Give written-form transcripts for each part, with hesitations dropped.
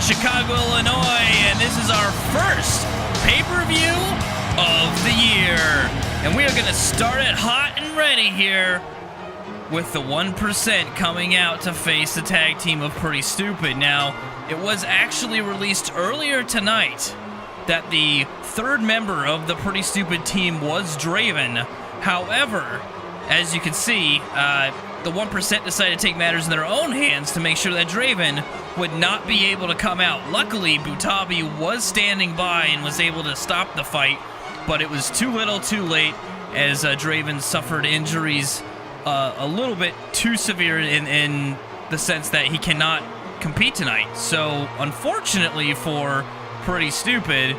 Chicago, Illinois, and this is our first pay-per-view of the year. And we are going to start it hot and ready here with the 1% coming out to face the tag team of Pretty Stupid. Now, it was actually released earlier tonight that the third member of the Pretty Stupid team was Draven. However, as you can see, the 1% decided to take matters in their own hands to make sure that Draven would not be able to come out. Luckily, Butabi was standing by and was able to stop the fight, but it was too little too late as Draven suffered injuries a little bit too severe in the sense that he cannot compete tonight. So, unfortunately for Pretty Stupid,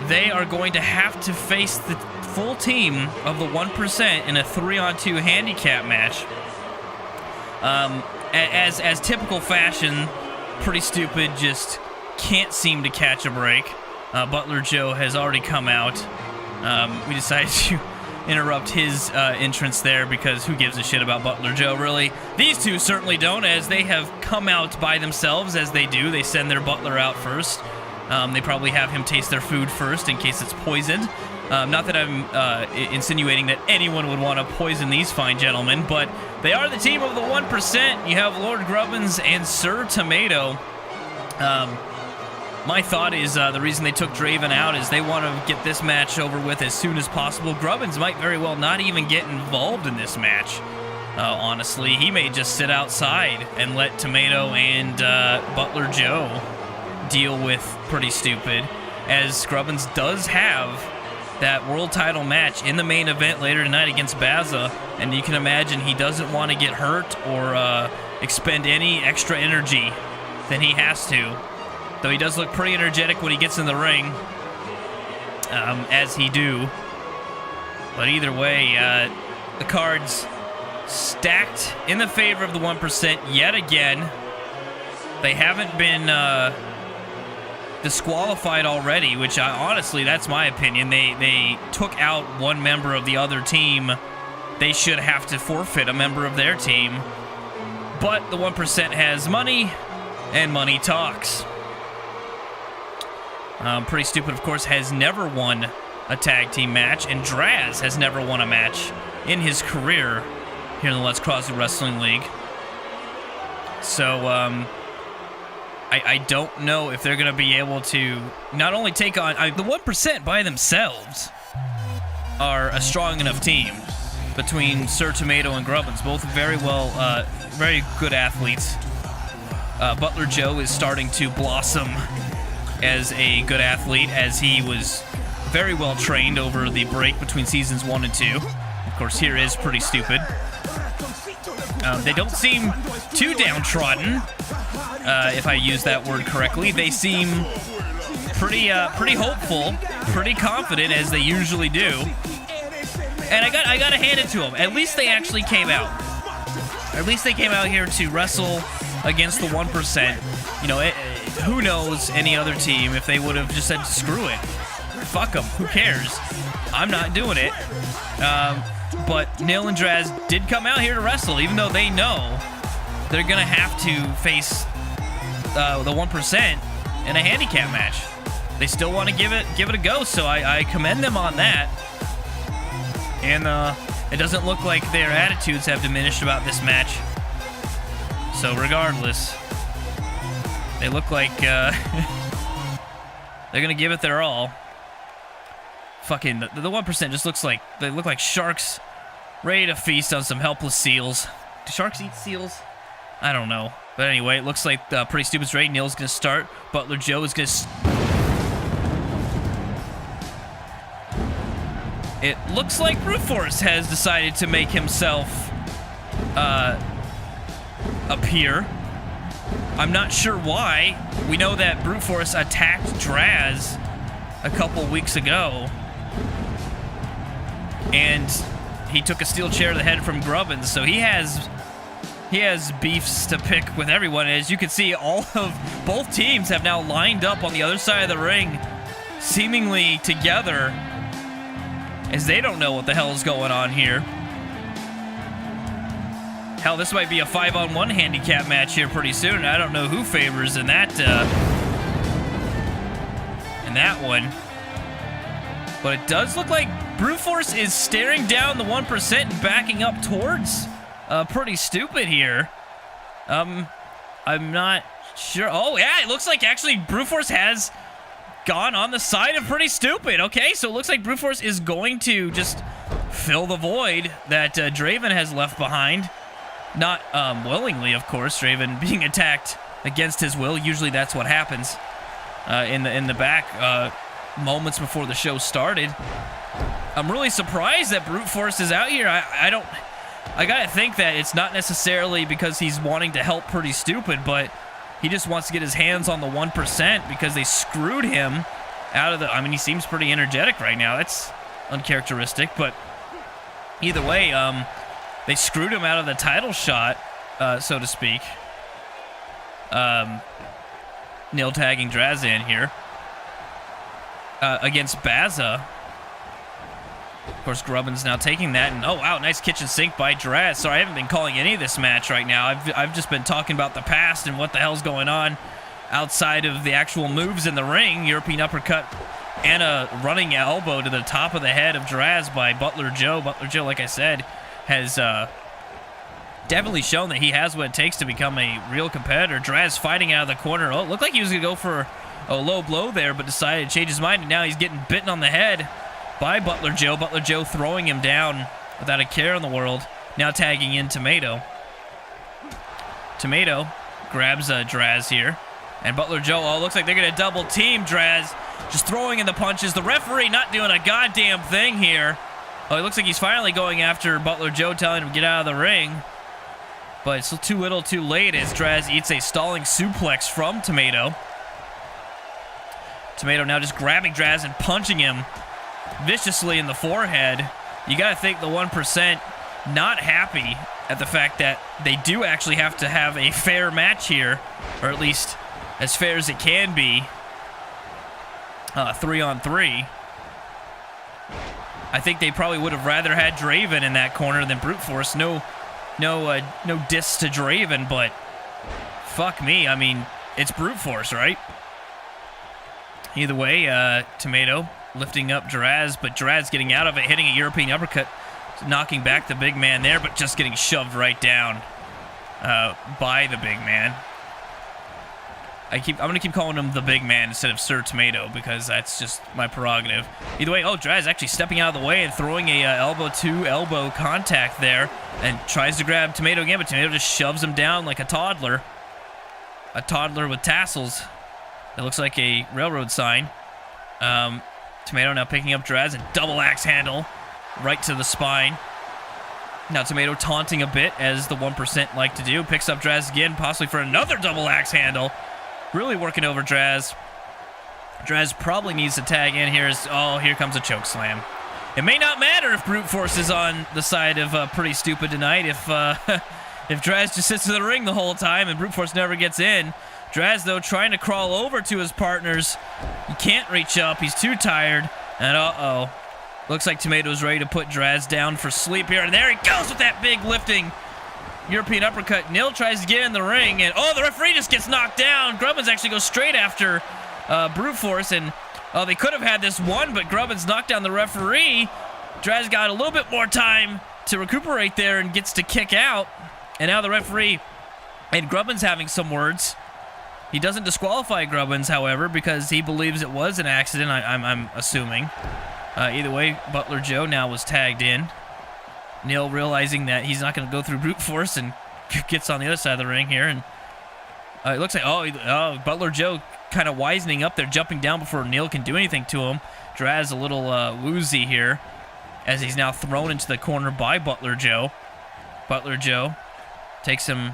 they are going to have to face the full team of the 1% in a 3-on-2 handicap match. As typical fashion, Pretty Stupid just can't seem to catch a break. Butler Joe has already come out. We decided to interrupt his entrance there because who gives a shit about Butler Joe, really? These two certainly don't, as they have come out by themselves, as they do. They send their butler out first. They probably have him taste their food first in case it's poisoned. Not that I'm insinuating that anyone would want to poison these fine gentlemen, but they are the team of the 1%. You have Lord Grubbins and Sir Tomato. My thought is the reason they took Draven out is they want to get this match over with as soon as possible. Grubbins might very well not even get involved in this match. Honestly, he may just sit outside and let Tomato and Butler Joe deal with Pretty Stupid, as Grubbins does have that world title match in the main event later tonight against Baza, and you can imagine he doesn't want to get hurt or expend any extra energy than he has to. Though he does look pretty energetic when he gets in the ring, as he do. But either way, the cards stacked in the favor of the 1% yet again. They haven't been disqualified already, which honestly, that's my opinion. They took out one member of the other team. They should have to forfeit a member of their team. But the 1% has money, and money talks. Pretty Stupid, of course, has never won a tag team match, and Draz has never won a match in his career here in the Let's Cross Wrestling League. So, I don't know if they're going to be able to not only take on... the 1% by themselves are a strong enough team between Sir Tomato and Grubbins, both very good athletes. Butler Joe is starting to blossom as a good athlete, as he was very well trained over the break between seasons 1 and 2. Of course, here is Pretty Stupid. They don't seem too downtrodden, if I use that word correctly. They seem pretty hopeful, pretty confident, as they usually do. And I gotta hand it to them. At least they actually came out. At least they came out here to wrestle against the 1%. You know, who knows any other team if they would have just said, screw it. Fuck them. Who cares? I'm not doing it. But Nil and Draz did come out here to wrestle, even though they know they're going to have to face the 1% in a handicap match. They still want to give it a go, so I commend them on that. And it doesn't look like their attitudes have diminished about this match. So regardless, they look like they're going to give it their all. Fucking, the 1% just looks like, they look like sharks ready to feast on some helpless seals. Do sharks eat seals? I don't know. But anyway, it looks like Pretty Stupid's ready. Neil's going to start. Butler Joe is going to... It looks like Brute Force has decided to make himself appear. I'm not sure why. We know that Brute Force attacked Draz a couple weeks ago, and he took a steel chair to the head from Grubbins, so he has beefs to pick with everyone. As you can see, all of both teams have now lined up on the other side of the ring, seemingly together, as they don't know what the hell is going on here. Hell, this might be a 5-on-1 handicap match here pretty soon. I don't know who favors in that in that one. But it does look like Brute Force is staring down the 1% and backing up towards Pretty Stupid here. I'm not sure. Oh, yeah, it looks like actually Brute Force has gone on the side of Pretty Stupid. Okay, so it looks like Brute Force is going to just fill the void that Draven has left behind. Not willingly, of course. Draven being attacked against his will. Usually that's what happens in the back moments before the show started. I'm really surprised that Brute Force is out here. I gotta think that it's not necessarily because he's wanting to help Pretty Stupid, but he just wants to get his hands on the 1% because they screwed him out of the... I mean, he seems pretty energetic right now. That's uncharacteristic, but either way, they screwed him out of the title shot, so to speak. Nil tagging Drazan here against Baza. Of course, Grubbin's now taking that, and oh wow, nice kitchen sink by Draz. Sorry, I haven't been calling any of this match right now. I've just been talking about the past and what the hell's going on outside of the actual moves in the ring. European uppercut and a running elbow to the top of the head of Draz by Butler Joe. Butler Joe, like I said, has definitely shown that he has what it takes to become a real competitor. Draz fighting out of the corner. Oh, it looked like he was going to go for a low blow there, but decided to change his mind, and now he's getting bitten on the head by Butler Joe. Butler Joe throwing him down without a care in the world. Now tagging in Tomato. Tomato grabs Draz here. And Butler Joe, oh, looks like they're going to double team Draz. Just throwing in the punches. The referee not doing a goddamn thing here. Oh, it looks like he's finally going after Butler Joe, telling him to get out of the ring. But it's too little too late as Draz eats a stalling suplex from Tomato. Tomato now just grabbing Draz and punching him viciously in the forehead. You got to think the 1% not happy at the fact that they do actually have to have a fair match here, or at least as fair as it can be. 3-on-3. I think they probably would have rather had Draven in that corner than Brute Force. No diss to Draven, but fuck me. I mean, it's Brute Force, right? Either way, Tomato lifting up Draz, but Draz getting out of it, hitting a European uppercut, knocking back the big man there, but just getting shoved right down by the big man. I'm going to keep calling him the big man instead of Sir Tomato because that's just my prerogative. Either way, oh, Draz actually stepping out of the way and throwing a elbow-to-elbow contact there and tries to grab Tomato again, but Tomato just shoves him down like a toddler. A toddler with tassels. It looks like a railroad sign. Tomato now picking up Draz and double axe handle right to the spine. Now Tomato taunting a bit, as the 1% like to do. Picks up Draz again, possibly for another double axe handle. Really working over Draz. Draz probably needs to tag in here. Oh, here comes a choke slam. It may not matter if Brute Force is on the side of Pretty Stupid tonight. If Draz just sits in the ring the whole time and Brute Force never gets in. Draz, though, trying to crawl over to his partners. He can't reach up. He's too tired. And uh-oh. Looks like Tomato's ready to put Draz down for sleep here. And there he goes with that big lifting European uppercut. Nil tries to get in the ring. And, oh, the referee just gets knocked down. Grubbins actually goes straight after Brute Force. And, oh, they could have had this one, but Grubbins knocked down the referee. Draz got a little bit more time to recuperate there and gets to kick out. And now the referee and Grubbins having some words. He doesn't disqualify Grubbins, however, because he believes it was an accident, I'm assuming. Either way, Butler Joe now was tagged in. Nil realizing that he's not going to go through Brute Force and gets on the other side of the ring here. And it looks like, oh, Butler Joe kind of wisening up there, jumping down before Nil can do anything to him. Draz a little woozy here as he's now thrown into the corner by Butler Joe. Butler Joe takes him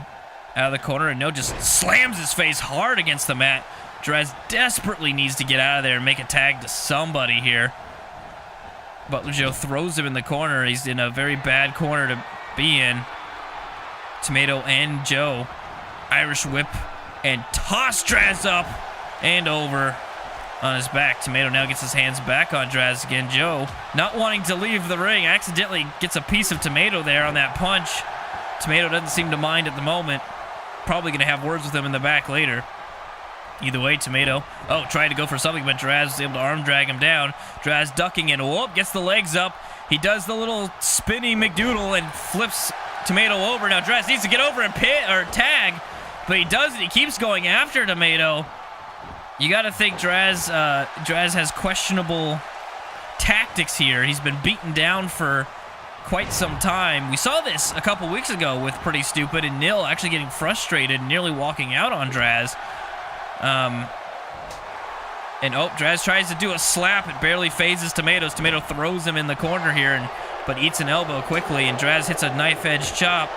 out of the corner, and just slams his face hard against the mat. Draz desperately needs to get out of there and make a tag to somebody here. Butler Joe throws him in the corner. He's in a very bad corner to be in. Tomato and Joe Irish whip and toss Draz up and over on his back. Tomato now gets his hands back on Draz again. Joe, not wanting to leave the ring, accidentally gets a piece of Tomato there on that punch. Tomato doesn't seem to mind at the moment. Probably going to have words with him in the back later. Either way, Tomato, tried to go for something, but Draz was able to arm drag him down. Draz ducking and whoop, gets the legs up. He does the little spinny McDoodle and flips Tomato over. Now Draz needs to get over and tag, but he doesn't. He keeps going after Tomato. You got to think Draz has questionable tactics here. He's been beaten down for quite some time. We saw this a couple weeks ago with Pretty Stupid and Nil actually getting frustrated and nearly walking out on Draz. Draz tries to do a slap. It barely phases Tomatoes. Tomato throws him in the corner here, but eats an elbow quickly, and Draz hits a knife-edge chop,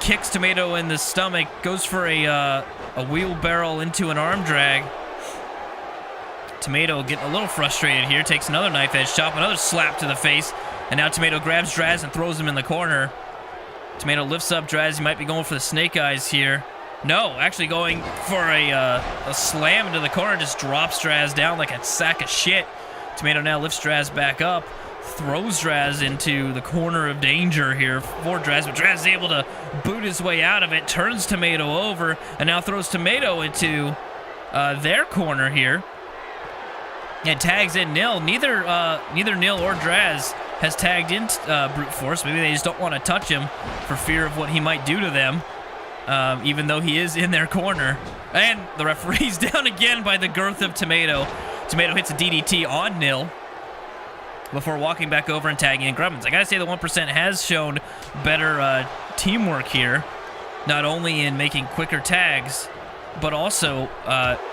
kicks Tomato in the stomach, goes for a wheelbarrow into an arm drag. Tomato getting a little frustrated here, takes another knife-edge chop, another slap to the face, and now Tomato grabs Draz and throws him in the corner. Tomato lifts up Draz. He might be going for the snake eyes here. No, actually going for a slam into the corner, just drops Draz down like a sack of shit. Tomato now lifts Draz back up, throws Draz into the corner of danger here for Draz, but Draz is able to boot his way out of it, turns Tomato over, and now throws Tomato into their corner here, and tags in Nil. Neither Nil or Draz has tagged in Brute Force. Maybe they just don't want to touch him for fear of what he might do to them. Even though he is in their corner. And the referee's down again by the girth of Tomato. Tomato hits a DDT on Nil before walking back over and tagging in Grubbins. I gotta say the 1% has shown better teamwork here, not only in making quicker tags, but also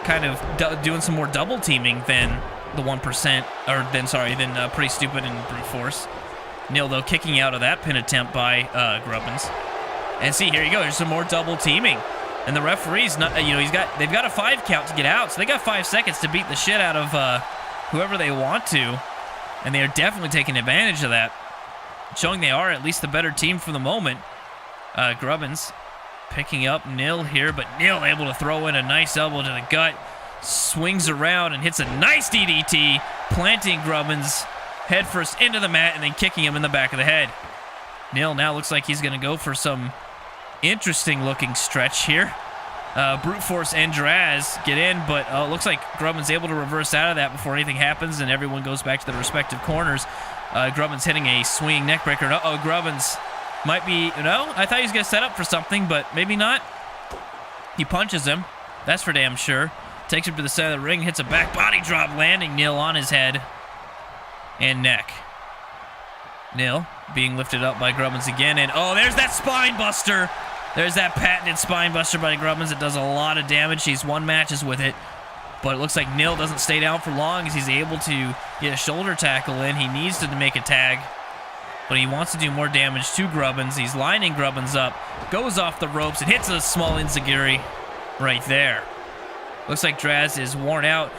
kind of doing some more double teaming than the 1%, than Pretty Stupid and Brute Force. Nil, though, kicking out of that pin attempt by Grubbins. And see, here you go. There's some more double teaming, and the referee's not. They've got a 5 count to get out, so they got 5 seconds to beat the shit out of whoever they want to, and they are definitely taking advantage of that, showing they are at least the better team for the moment. Grubbins picking up Nil here, but Nil able to throw in a nice elbow to the gut, swings around and hits a nice DDT, planting Grubbins headfirst into the mat and then kicking him in the back of the head. Nil now looks like he's going to go for some interesting looking stretch here. Brute Force and Draz get in, but looks like Grubbins able to reverse out of that before anything happens and everyone goes back to their respective corners. Grubbins hitting a swinging neckbreaker. Grubbins might be, I thought he was going to set up for something, but maybe not. He punches him. That's for damn sure. Takes him to the center of the ring, hits a back body drop, landing Nil on his head and neck. Nil being lifted up by Grubbins again, and there's that spine buster. There's that patented spine buster by Grubbins. It does a lot of damage. He's won matches with it, but it looks like Nil doesn't stay down for long as he's able to get a shoulder tackle in. He needs to make a tag, but he wants to do more damage to Grubbins. He's lining Grubbins up, goes off the ropes, and hits a small enziguri right there. Looks like Draz is worn out.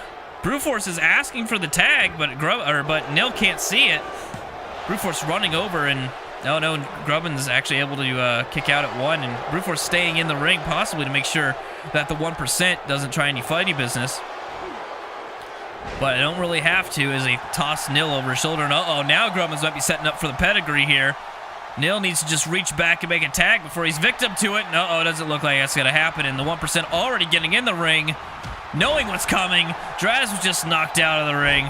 Brute Force is asking for the tag, but Nil can't see it. Brute Force running over, and Grubbins actually able to kick out at one, and Brute Force staying in the ring possibly to make sure that the 1% doesn't try any fighty business. But I don't really have to as they toss Nil over his shoulder, and now Grubbins might be setting up for the pedigree here. Nil needs to just reach back and make a tag before he's victim to it, and doesn't look like that's going to happen, and the 1% already getting in the ring, knowing what's coming. Draz was just knocked out of the ring.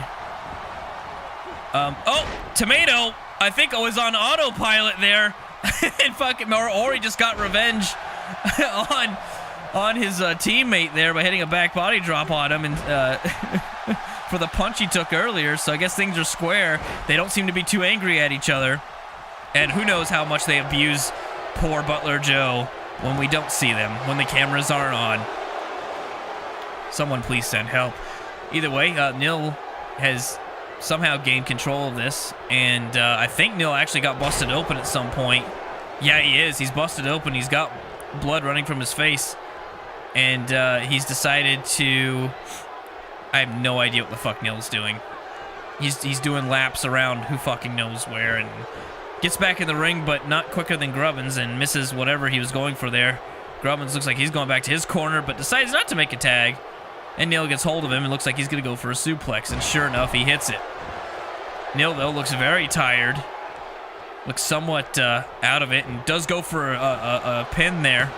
Tomato, I think I was on autopilot there, and or he just got revenge on his teammate there by hitting a back body drop on him, and for the punch he took earlier. So I guess things are square. They don't seem to be too angry at each other, and who knows how much they abuse poor Butler Joe when we don't see them, when the cameras aren't on. Someone please send help. Either way, Nil has somehow gained control of this, and I think Nil actually got busted open at some point. Yeah, he is. He's busted open. He's got blood running from his face, and he's decided to... I have no idea what the fuck Nil's doing. He's doing laps around who fucking knows where, and gets back in the ring, but not quicker than Grubbins, and misses whatever he was going for there. Grubbins looks like he's going back to his corner, but decides not to make a tag. And Nil gets hold of him and looks like he's going to go for a suplex, and sure enough, he hits it. Nil, though, looks very tired. Looks somewhat out of it, and does go for a pin there.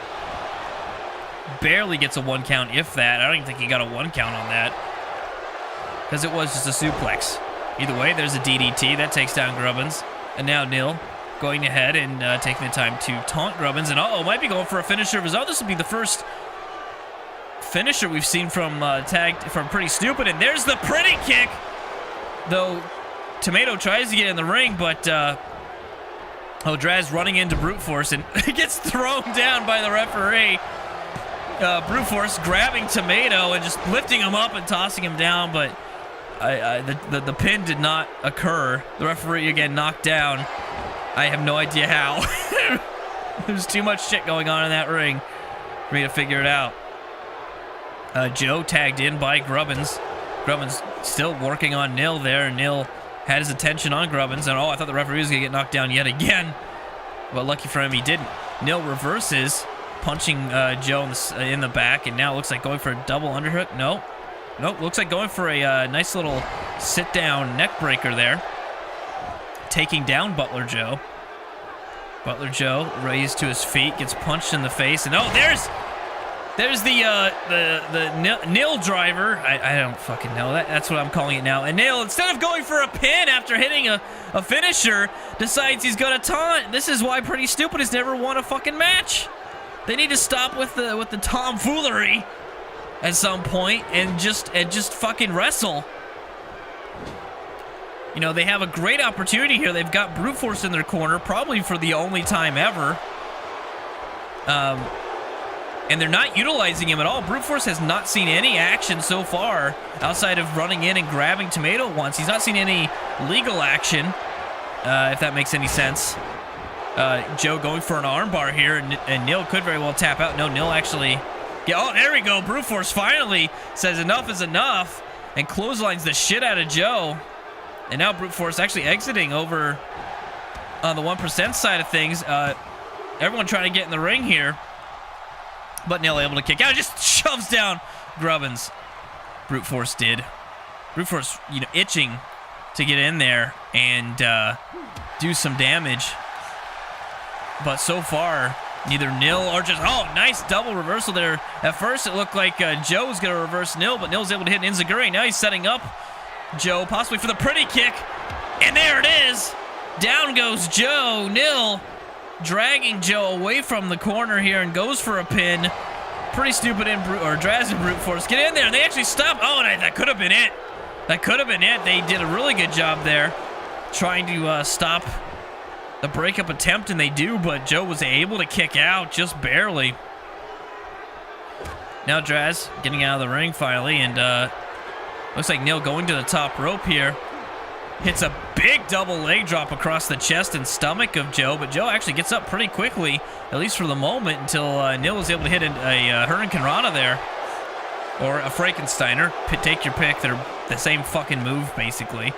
barely gets a 1 count, if that. I don't even think he got a 1 count on that, because it was just a suplex. Either way, there's a DDT that takes down Grubbins, and now Nil going ahead and taking the time to taunt Grubbins, and might be going for a finisher of his own. This will be the first finisher we've seen from Pretty Stupid, and there's the pretty kick. Though Tomato tries to get in the ring, but Draz running into Brute Force and gets thrown down by the referee. Brute Force grabbing Tomato and just lifting him up and tossing him down, but the pin did not occur. The referee again knocked down. I have no idea how. There's too much shit going on in that ring for me to figure it out. Joe tagged in by Grubbins. Grubbins still working on Nil there, and Nil had his attention on Grubbins, and I thought the referee was going to get knocked down yet again. But lucky for him, he didn't. Nil reverses, punching Joe in the back, and now it looks like going for a double underhook. Nope, looks like going for a nice little sit-down neck breaker there. Taking down Butler Joe. Butler Joe raised to his feet, gets punched in the face, and there's the Nil driver. I don't fucking know. That's what I'm calling it now. And Nil, instead of going for a pin after hitting a finisher, decides he's gonna taunt. This is why Pretty Stupid has never won a fucking match. They need to stop with the tomfoolery at some point and just fucking wrestle. You know, they have a great opportunity here. They've got Brute Force in their corner, probably for the only time ever. And they're not utilizing him at all. Brute Force has not seen any action so far outside of running in and grabbing Tomato once. He's not seen any legal action, if that makes any sense. Joe going for an armbar here, and Nil could very well tap out. No, Nil actually... Yeah, there we go. Brute Force finally says enough is enough and clotheslines the shit out of Joe. And now Brute Force actually exiting over on the 1% side of things. Everyone trying to get in the ring here. But Nil able to kick out. Just shoves down Grubbins. Brute Force did. Brute Force, itching to get in there and do some damage. But so far, neither Nil or just... Oh, nice double reversal there. At first, it looked like Joe was going to reverse Nil, but Nil's able to hit an enziguri. Now he's setting up Joe, possibly for the pretty kick. And there it is. Down goes Joe. Nil dragging Joe away from the corner here and goes for a pin. Pretty Stupid Draz and Brute Force get in there, and they actually stop. Oh, that could have been it. That could have been it. They did a really good job there trying to stop the breakup attempt, and they do, but Joe was able to kick out just barely. Now Draz getting out of the ring finally, and looks like Nil going to the top rope here. Hits a big double leg drop across the chest and stomach of Joe, but Joe actually gets up pretty quickly, at least for the moment, until Nil was able to hit a Hurricane Rana there. Or a Frankensteiner. Take your pick. They're the same fucking move, basically.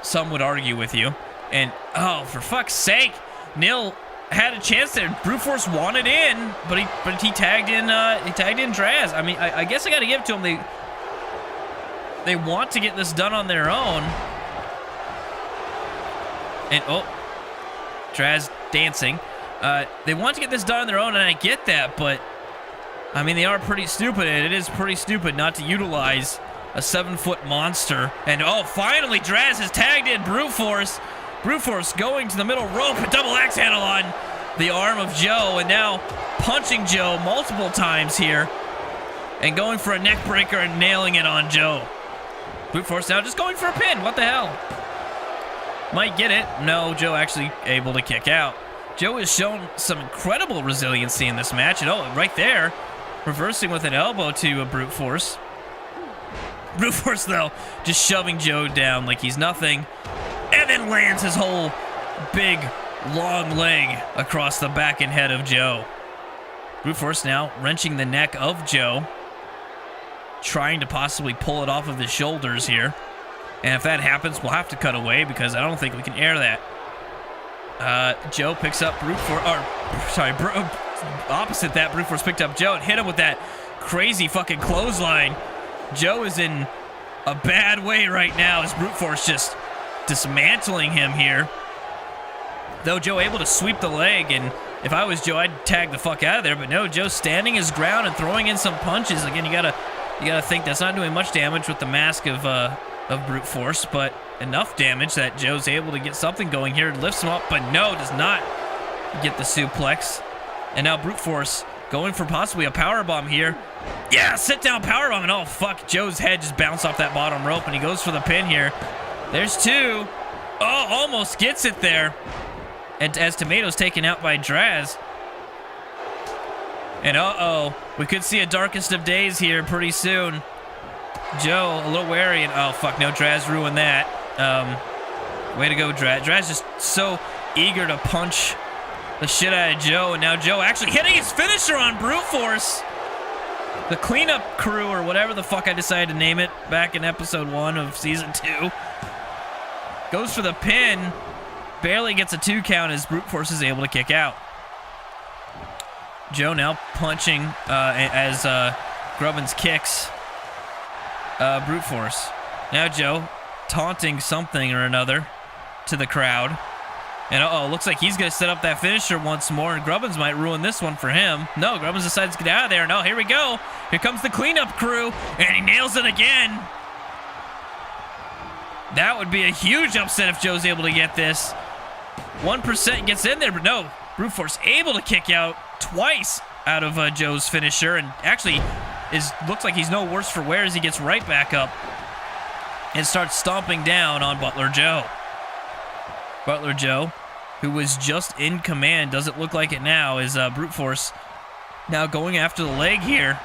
Some would argue with you. And, oh, for fuck's sake, Nil had a chance there. Brute Force wanted in, but he tagged in Draz. I mean, I guess I got to give it to him. They want to get this done on their own. And, Draz dancing. They want to get this done on their own, and I get that, but, I mean, they are pretty stupid, and it is pretty stupid not to utilize a 7-foot monster. And, finally, Draz has tagged in Brute Force. Brute Force going to the middle rope, a double axe handle on the arm of Joe, and now punching Joe multiple times here, and going for a neck breaker and nailing it on Joe. Brute Force now just going for a pin. What the hell? Might get it. No, Joe actually able to kick out. Joe has shown some incredible resiliency in this match. And right there, reversing with an elbow to a Brute Force. Brute Force, though, just shoving Joe down like he's nothing. And then lands his whole big, long leg across the back and head of Joe. Brute Force now wrenching the neck of Joe, trying to possibly pull it off of the shoulders here. And if that happens, we'll have to cut away because I don't think we can air that. Joe picks up Brute Force, opposite that, Brute Force picked up Joe and hit him with that crazy fucking clothesline. Joe is in a bad way right now as Brute Force just dismantling him here. Though Joe able to sweep the leg and If I was Joe, I'd tag the fuck out of there. But no, Joe's standing his ground and throwing in some punches. Again, you gotta think that's not doing much damage with the mask of brute force, but enough damage that Joe's able to get something going here. Lifts him up, but no, does not get the suplex. And now brute force going for possibly a powerbomb here. Yeah, sit down powerbomb, and oh fuck, Joe's head just bounced off that bottom rope, and he goes for the pin here. There's two. Oh, almost gets it there. And as Tomato's taken out by Draz. And uh-oh, we could see a darkest of days here pretty soon. Joe a little wary, and oh fuck, no, Draz ruined that. Way to go, Draz. Draz just so eager to punch the shit out of Joe, and now Joe actually hitting his finisher on brute force. The cleanup crew, or whatever the fuck I decided to name it back in episode 1 of season 2, goes for the pin, barely gets a 2 count as brute force is able to kick out. Joe now punching as Grubbins kicks brute force. Now Joe taunting something or another to the crowd. And uh-oh, looks like he's going to set up that finisher once more, and Grubbins might ruin this one for him. No, Grubbins decides to get out of there. No, here we go. Here comes the cleanup crew, and he nails it again. That would be a huge upset if Joe's able to get this. 1% gets in there, but no, brute force able to kick out twice out of Joe's finisher, and actually looks like he's no worse for wear as he gets right back up and starts stomping down on Butler Joe. Butler Joe, who was just in command, doesn't look like it now, is brute force now going after the leg here,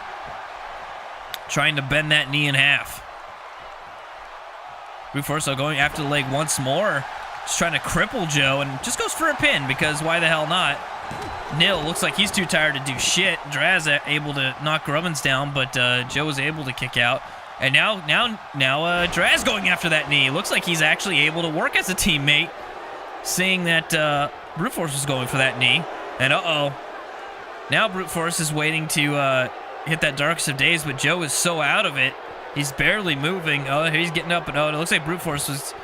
trying to bend that knee in half. Brute force going after the leg once more, just trying to cripple Joe, and just goes for a pin, because why the hell not? Nil looks like he's too tired to do shit. Draz able to knock Grubbins down, but Joe was able to kick out. And now Draz going after that knee. Looks like he's actually able to work as a teammate, seeing that brute force was going for that knee. And uh-oh, now brute force is waiting to hit that darkest of days, but Joe is so out of it, he's barely moving. Oh, he's getting up, and oh, it looks like brute force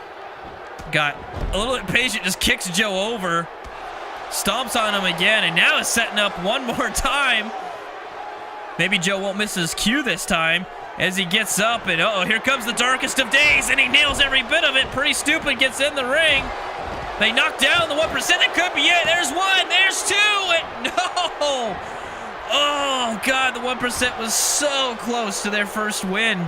got a little impatient, just kicks Joe over, stomps on him again, and now is setting up one more time. Maybe Joe won't miss his cue this time as he gets up, and uh-oh, here comes the darkest of days, and he nails every bit of it. Pretty Stupid gets in the ring. They knock down the 1%. That could be it. There's one. There's two. And no. Oh, God. The 1% was so close to their first win.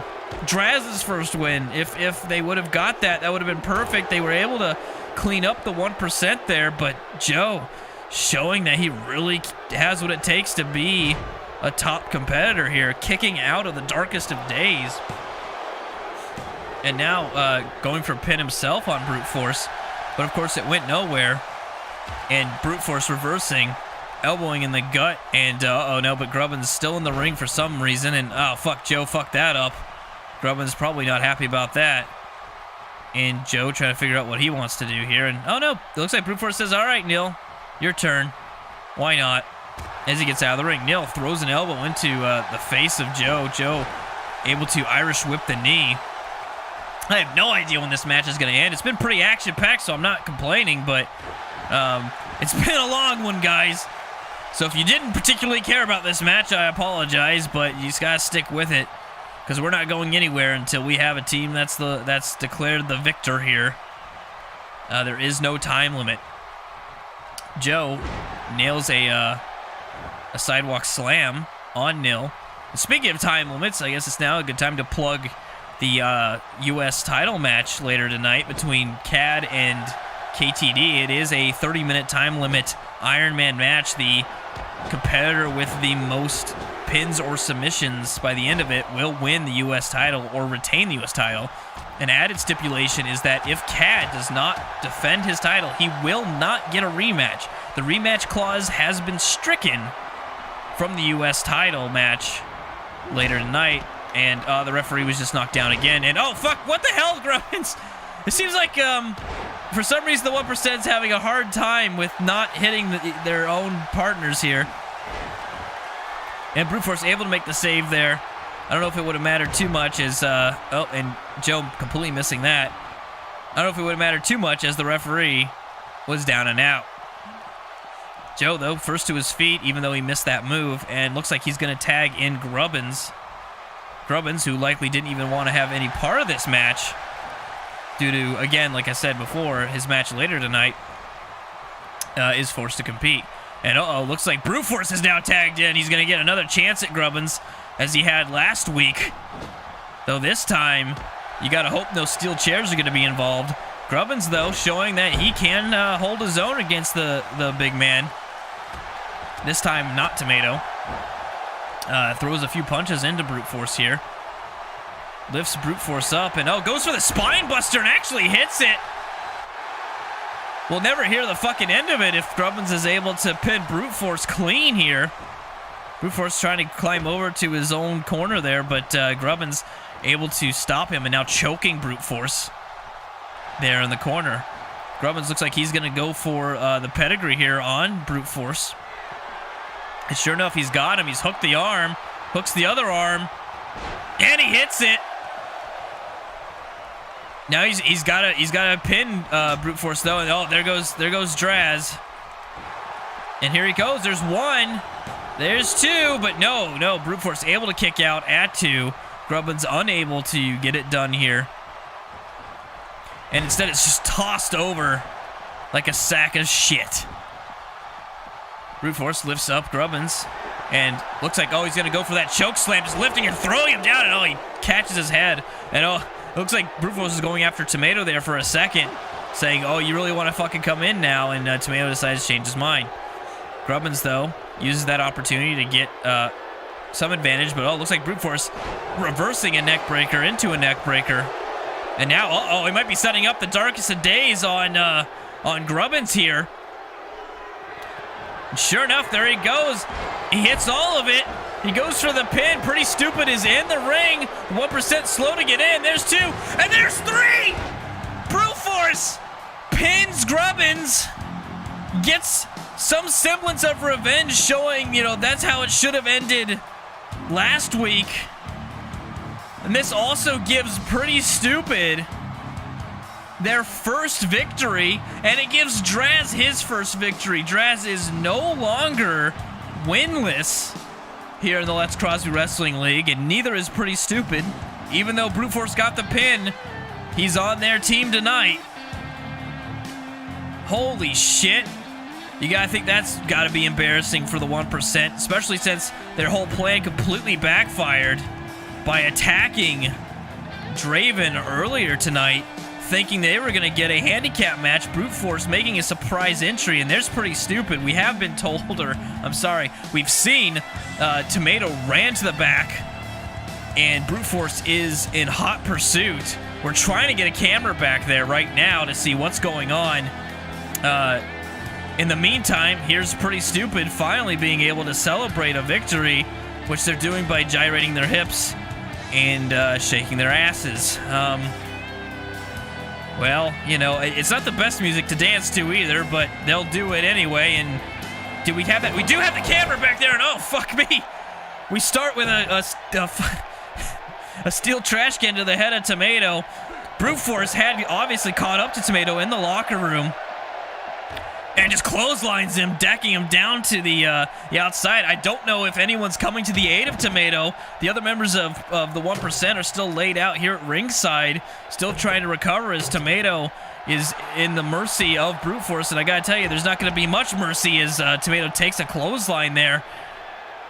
Draz's first win. If they would have got that, that would have been perfect. They were able to clean up the 1% there. But Joe showing that he really has what it takes to be a top competitor here, kicking out of the darkest of days. And now going for pin himself on brute force. But, of course, it went nowhere. And brute force reversing, elbowing in the gut. And, uh-oh, no, but Grubbins still in the ring for some reason. And, oh, fuck, Joe fucked that up. Grubbins probably not happy about that. And Joe trying to figure out what he wants to do here. And, oh, no, it looks like brute force says, all right, Neil, your turn. Why not? As he gets out of the ring, Neil throws an elbow into the face of Joe. Joe able to Irish whip the knee. I have no idea when this match is going to end. It's been pretty action-packed, so I'm not complaining, but it's been a long one, guys. So if you didn't particularly care about this match, I apologize, but you just got to stick with it, because we're not going anywhere until we have a team that's declared the victor here. There is no time limit. Joe nails a sidewalk slam on Nil. Speaking of time limits, I guess it's now a good time to plug the U.S. title match later tonight between Khad and KTD. It is a 30-minute time limit Iron Man match. The competitor with the most pins or submissions by the end of it will win the U.S. title or retain the U.S. title. An added stipulation is that if Khad does not defend his title, he will not get a rematch. The rematch clause has been stricken from the U.S. title match later tonight. And the referee was just knocked down again. And, oh, fuck, what the hell, Grubbins? It seems like, for some reason, the 1% is having a hard time with not hitting their own partners here. And brute force able to make the save there. I don't know if it would have mattered too much as, oh, and Joe completely missing that. I don't know if it would have mattered too much as the referee was down and out. Joe, though, first to his feet, even though he missed that move, and looks like he's going to tag in Grubbins. Grubbins, who likely didn't even want to have any part of this match due to, again, like I said before, his match later tonight, is forced to compete. And looks like Brute Force is now tagged in. He's going to get another chance at Grubbins as he had last week. Though this time, you got to hope no steel chairs are going to be involved. Grubbins, though, showing that he can hold his own against the big man. This time, not Tomato. Throws a few punches into Brute Force here. Lifts Brute Force up and, goes for the spine buster and actually hits it. We'll never hear the fucking end of it if Grubbins is able to pin Brute Force clean here. Brute Force trying to climb over to his own corner there, but Grubbins able to stop him and now choking Brute Force there in the corner. Grubbins looks like he's going to go for the pedigree here on Brute Force. And sure enough, he's got him. He's hooked the arm, hooks the other arm, and he hits it. Now he's got to pin Brute Force though, and there goes Draz. And here he goes. There's one, there's two, but no, Brute Force able to kick out at two. Grubbins unable to get it done here, and instead it's just tossed over like a sack of shit. Brute Force lifts up Grubbins, and looks like he's gonna go for that choke slam, just lifting and throwing him down, and he catches his head, and looks like Brute Force is going after Tomato there for a second, saying, you really want to fucking come in now, and Tomato decides to change his mind. Grubbins, though, uses that opportunity to get some advantage, but looks like Brute Force reversing a neck breaker into a neck breaker. And now, he might be setting up the darkest of days on Grubbins here. And sure enough, there he goes. He hits all of it. He goes for the pin. Pretty Stupid is in the ring. 1% slow to get in. There's two. And there's three! Brute Force pins Grubbins. Gets some semblance of revenge, showing, that's how it should have ended last week. And this also gives Pretty Stupid their first victory, and it gives Draz his first victory. Draz is no longer winless here in the Let's Crosby Wrestling League, and neither is Pretty Stupid. Even though Brute Force got the pin, he's on their team tonight. Holy shit. You gotta think that's gotta be embarrassing for the 1%, especially since their whole plan completely backfired by attacking Draven earlier tonight, thinking they were going to get a handicap match. Brute Force making a surprise entry, and there's Pretty Stupid. We have been told, we've seen Tomato ran to the back, and Brute Force is in hot pursuit. We're trying to get a camera back there right now to see what's going on. In the meantime, here's Pretty Stupid finally being able to celebrate a victory, which they're doing by gyrating their hips and shaking their asses. Well, it's not the best music to dance to either, but they'll do it anyway. And do we have that? We do have the camera back there, and fuck me. We start with a steel trash can to the head of Tomato. Brute Force had obviously caught up to Tomato in the locker room and just clotheslines him, decking him down to the outside. I don't know if anyone's coming to the aid of Tomato. The other members of the 1% are still laid out here at ringside, still trying to recover as Tomato is in the mercy of Brute Force. And I gotta tell you, there's not gonna be much mercy as Tomato takes a clothesline there.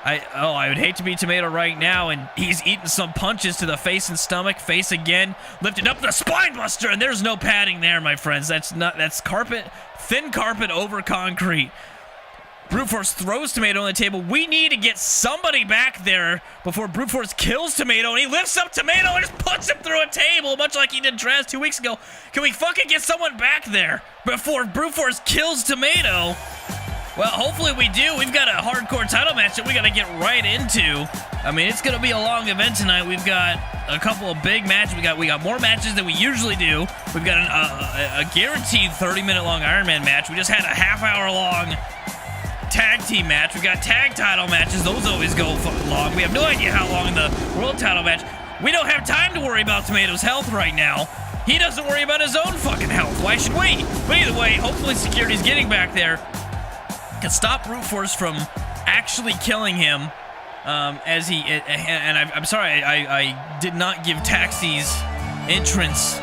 I would hate to be Tomato right now, and he's eating some punches to the face and stomach. Face again, lifted up the spine buster, and there's no padding there, my friends. That's carpet, thin carpet over concrete. Brute Force throws Tomato on the table. We need to get somebody back there before Brute Force kills Tomato, and he lifts up Tomato and just puts him through a table, much like he did Draz 2 weeks ago. Can we fucking get someone back there before Brute Force kills Tomato? Well, hopefully we do. We've got a hardcore title match that we got to get right into. I mean, it's going to be a long event tonight. We've got a couple of big matches. We got more matches than we usually do. We've got a guaranteed 30-minute long Iron Man match. We just had a half-hour long tag team match. We've got tag title matches. Those always go long. We have no idea how long in the world title match. We don't have time to worry about Tomato's health right now. He doesn't worry about his own fucking health. Why should we? But either way, hopefully security's getting back there. can stop Brute Force from actually killing him. As he and I'm sorry, I did not give Taxi's entrance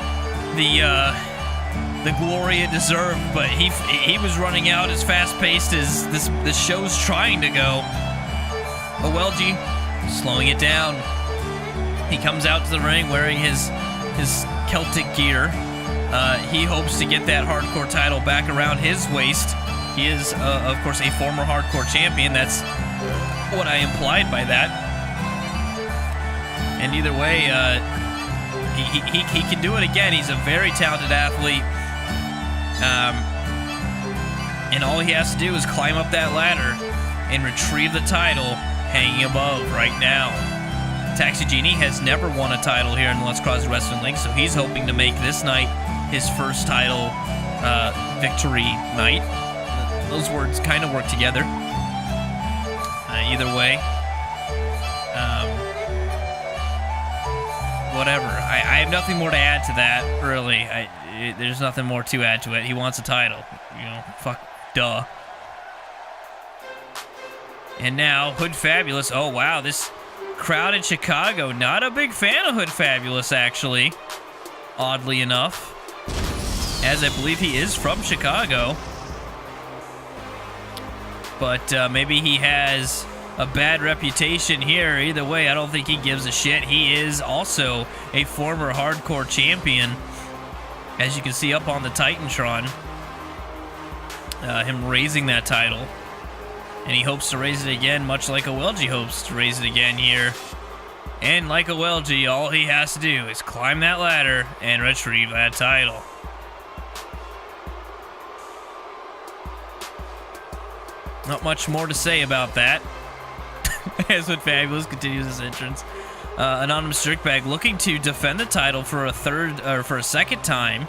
the glory it deserved, but he was running out as fast-paced as this show's trying to go. OLG slowing it down. He comes out to the ring wearing his Celtic gear. He hopes to get that hardcore title back around his waist. He is, of course, a former hardcore champion. That's what I implied by that. And either way, he can do it again. He's a very talented athlete. And all he has to do is climb up that ladder and retrieve the title hanging above right now. Taxi Genie has never won a title here in the Let's Cross Wrestling League, so he's hoping to make this night his first title victory night. Those words kind of work together. Either way, whatever. I have nothing more to add to that, really. There's nothing more to add to it. He wants a title. You know, fuck, duh. And now, Hood Fabulous. Oh, wow, this crowd in Chicago, not a big fan of Hood Fabulous, actually. Oddly enough. As I believe he is from Chicago. But maybe he has a bad reputation here. Either way, I don't think he gives a shit. He is also a former hardcore champion. As you can see up on the Titantron. Him raising that title. And he hopes to raise it again, much like OLG hopes to raise it again here. And like OLG, all he has to do is climb that ladder and retrieve that title. Not much more to say about that. As Hood Fabulous continues his entrance. Anonymous Jerkbag looking to defend the title for a second time.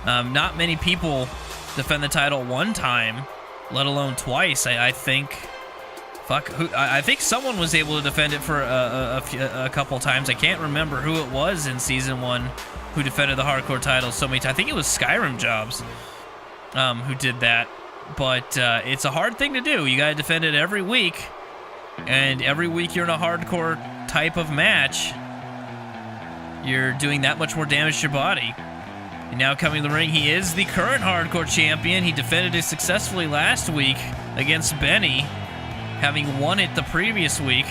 Not many people defend the title one time, let alone twice. I think. I think someone was able to defend it for a couple times. I can't remember who it was in Season 1 who defended the hardcore title so many times. I think it was Skyrim Jobs who did that. But it's a hard thing to do. You got to defend it every week. And every week you're in a hardcore type of match, you're doing that much more damage to your body. And now coming to the ring, he is the current hardcore champion. He defended it successfully last week against Benny, having won it the previous week.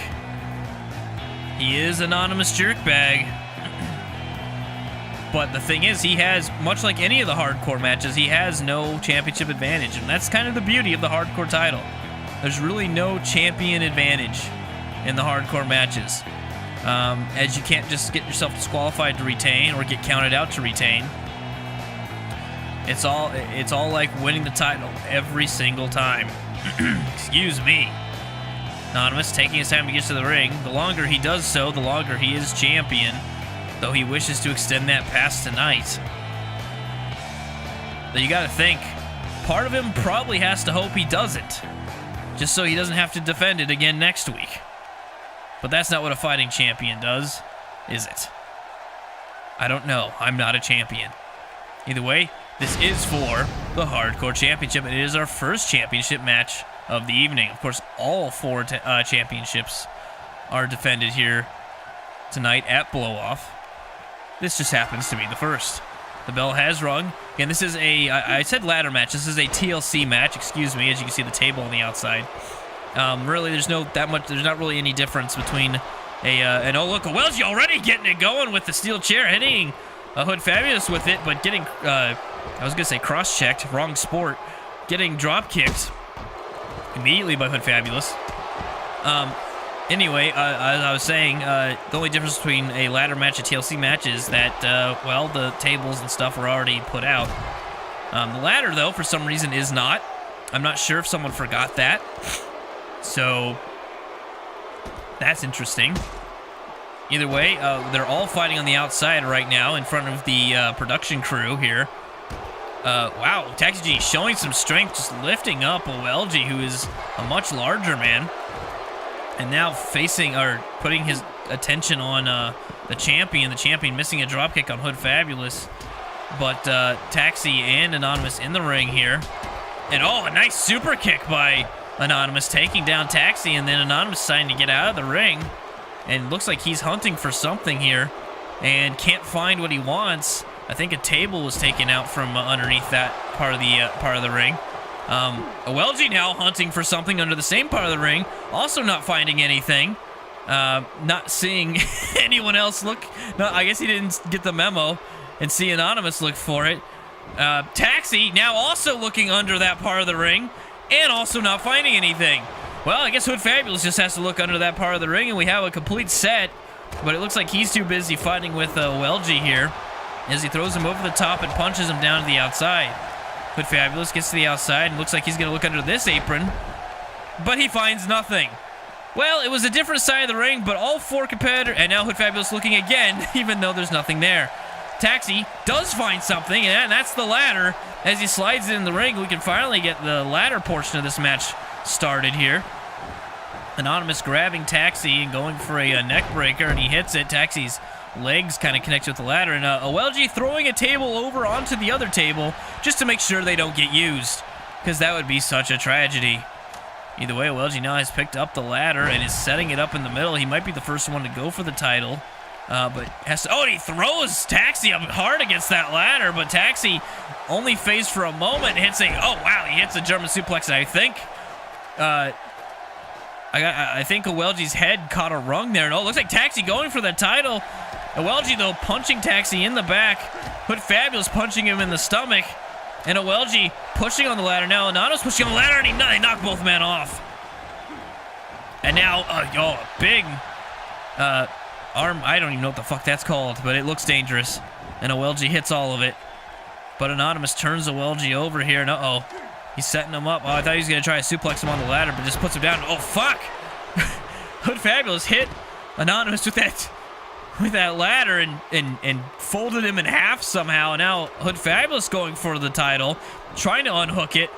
He is Anonymous Jerkbag. But the thing is, he has, much like any of the hardcore matches, he has no championship advantage. And that's kind of the beauty of the hardcore title. There's really no champion advantage in the hardcore matches. As you can't just get yourself disqualified to retain or get counted out to retain. It's all like winning the title every single time. Excuse me. Anonymous taking his time to get to the ring. The longer he does so, the longer he is champion. Though he wishes to extend that past tonight. But you gotta think, part of him probably has to hope he doesn't. Just so he doesn't have to defend it again next week. But that's not what a fighting champion does, is it? I don't know. I'm not a champion. Either way, this is for the Hardcore Championship. It is our first championship match of the evening. Of course, all four championships are defended here tonight at Blow-Off. This just happens to be the first. The bell has rung. Again, this is I said ladder match. This is a TLC match, excuse me, as you can see the table on the outside. Really, there's not really any difference between and oh look, Wells already getting it going with the steel chair, hitting Hood Fabulous with it, but getting, I was going to say cross-checked, wrong sport, getting drop-kicked immediately by Hood Fabulous. Anyway, as I was saying, the only difference between a ladder match and TLC match is that, well, the tables and stuff were already put out. The ladder, though, for some reason is not. I'm not sure if someone forgot that. So, that's interesting. Either way, they're all fighting on the outside right now in front of the production crew here. Wow, Taxi G showing some strength, just lifting up OLG, who is a much larger man. And now facing, or putting his attention on the champion missing a dropkick on Hood Fabulous. But Taxi and Anonymous in the ring here. And oh, a nice super kick by Anonymous, taking down Taxi, and then Anonymous deciding to get out of the ring. And looks like he's hunting for something here and can't find what he wants. I think a table was taken out from underneath that part of the ring. OLG now hunting for something under the same part of the ring, also not finding anything. Not seeing anyone else look. No, I guess he didn't get the memo and see Anonymous look for it. Taxi now also looking under that part of the ring and also not finding anything. Well, I guess Hood Fabulous just has to look under that part of the ring and we have a complete set, but it looks like he's too busy fighting with OLG here as he throws him over the top and punches him down to the outside. Hood Fabulous gets to the outside and looks like he's going to look under this apron, but he finds nothing. Well, it was a different side of the ring, but all four competitors, and now Hood Fabulous looking again, even though there's nothing there. Taxi does find something, and that's the ladder. As he slides in the ring, we can finally get the ladder portion of this match started here. Anonymous grabbing Taxi and going for a neck breaker, and he hits it. Taxi's legs kind of connect with the ladder, and OLG throwing a table over onto the other table just to make sure they don't get used, because that would be such a tragedy. Either way, OLG now has picked up the ladder and is setting it up in the middle. He might be the first one to go for the title. But has to, and he throws Taxi up hard against that ladder, but Taxi only phased for a moment, hits a, oh wow, he hits a German suplex, and I think OLG's head caught a rung there. No, it looks like Taxi going for the title. OLG, though, punching Taxi in the back. Hood Fabulous punching him in the stomach. And OLG pushing on the ladder. Now Anonymous pushing on the ladder, and they knock both men off. And now, a big arm. I don't even know what the fuck that's called, but it looks dangerous. And OLG hits all of it. But Anonymous turns OLG over here, and he's setting him up. Oh, I thought he was going to try to suplex him on the ladder, but just puts him down. Oh, fuck! Hood Fabulous hit Anonymous with that ladder and folded him in half somehow. And now Hood Fabulous going for the title, trying to unhook it.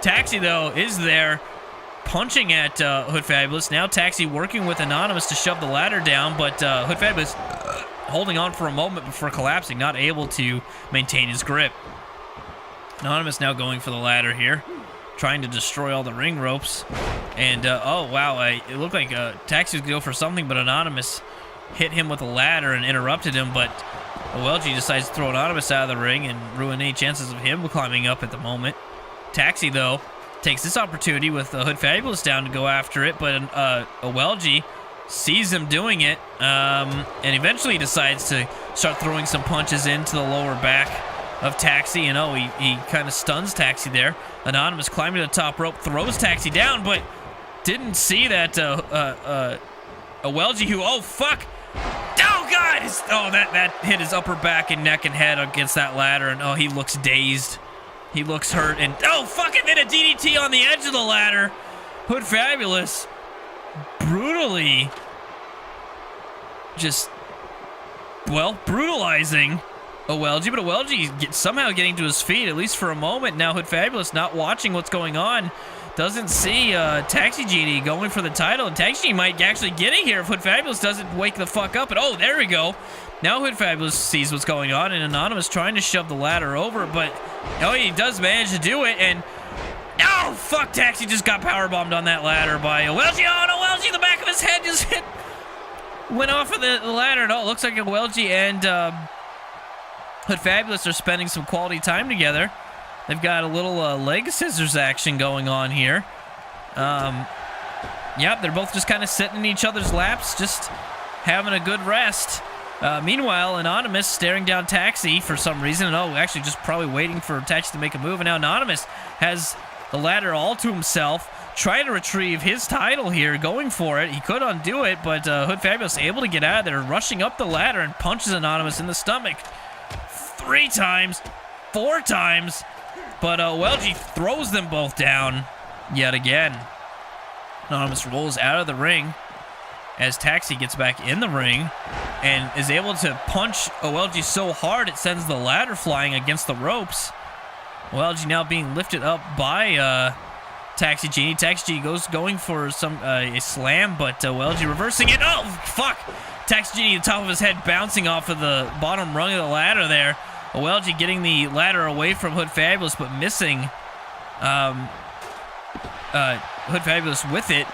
Taxi, though, is there, punching at Hood Fabulous. Now Taxi working with Anonymous to shove the ladder down, but Hood Fabulous holding on for a moment before collapsing, not able to maintain his grip. Anonymous now going for the ladder here, trying to destroy all the ring ropes. And, oh, wow, it looked like Taxi was going to go for something, but Anonymous hit him with a ladder and interrupted him, but OLG decides to throw Anonymous out of the ring and ruin any chances of him climbing up at the moment. Taxi, though, takes this opportunity with Hood Fabulous down to go after it, but OLG sees him doing it, and eventually decides to start throwing some punches into the lower back of Taxi, and he kind of stuns Taxi there. Anonymous climbing to the top rope, throws Taxi down, but didn't see that OLG, who, oh fuck, oh god, that hit his upper back and neck and head against that ladder, and he looks dazed. He looks hurt, and oh fuck it, then a DDT on the edge of the ladder. Hood Fabulous brutally brutalizing OLG, but OLG somehow getting to his feet, at least for a moment. Now Hood Fabulous not watching what's going on, doesn't see Taxi Genie going for the title, and Taxi Genie might actually get it here if Hood Fabulous doesn't wake the fuck up. And oh, there we go. Now Hood Fabulous sees what's going on, and Anonymous trying to shove the ladder over, but he does manage to do it, and oh, fuck, Taxi just got powerbombed on that ladder by OLG. Oh, no, OLG, the back of his head just went off of the ladder. No, it looks like OLG and Hood Fabulous are spending some quality time together. They've got a little leg scissors action going on here. Yep, they're both just kind of sitting in each other's laps, just having a good rest. Meanwhile, Anonymous staring down Taxi for some reason, and actually just probably waiting for Taxi to make a move. And now Anonymous has the ladder all to himself, trying to retrieve his title here, going for it. He could undo it, but Hood Fabulous able to get out of there, rushing up the ladder and punches Anonymous in the stomach 3 times, 4 times, but OLG throws them both down yet again. Anonymous rolls out of the ring as Taxi gets back in the ring and is able to punch OLG so hard it sends the ladder flying against the ropes. OLG now being lifted up by Taxi Genie. Taxi Genie going for a slam, but OLG reversing it. Oh, fuck! Taxi Genie, the top of his head bouncing off of the bottom rung of the ladder there. OLG getting the ladder away from Hood Fabulous, but missing Hood Fabulous with it,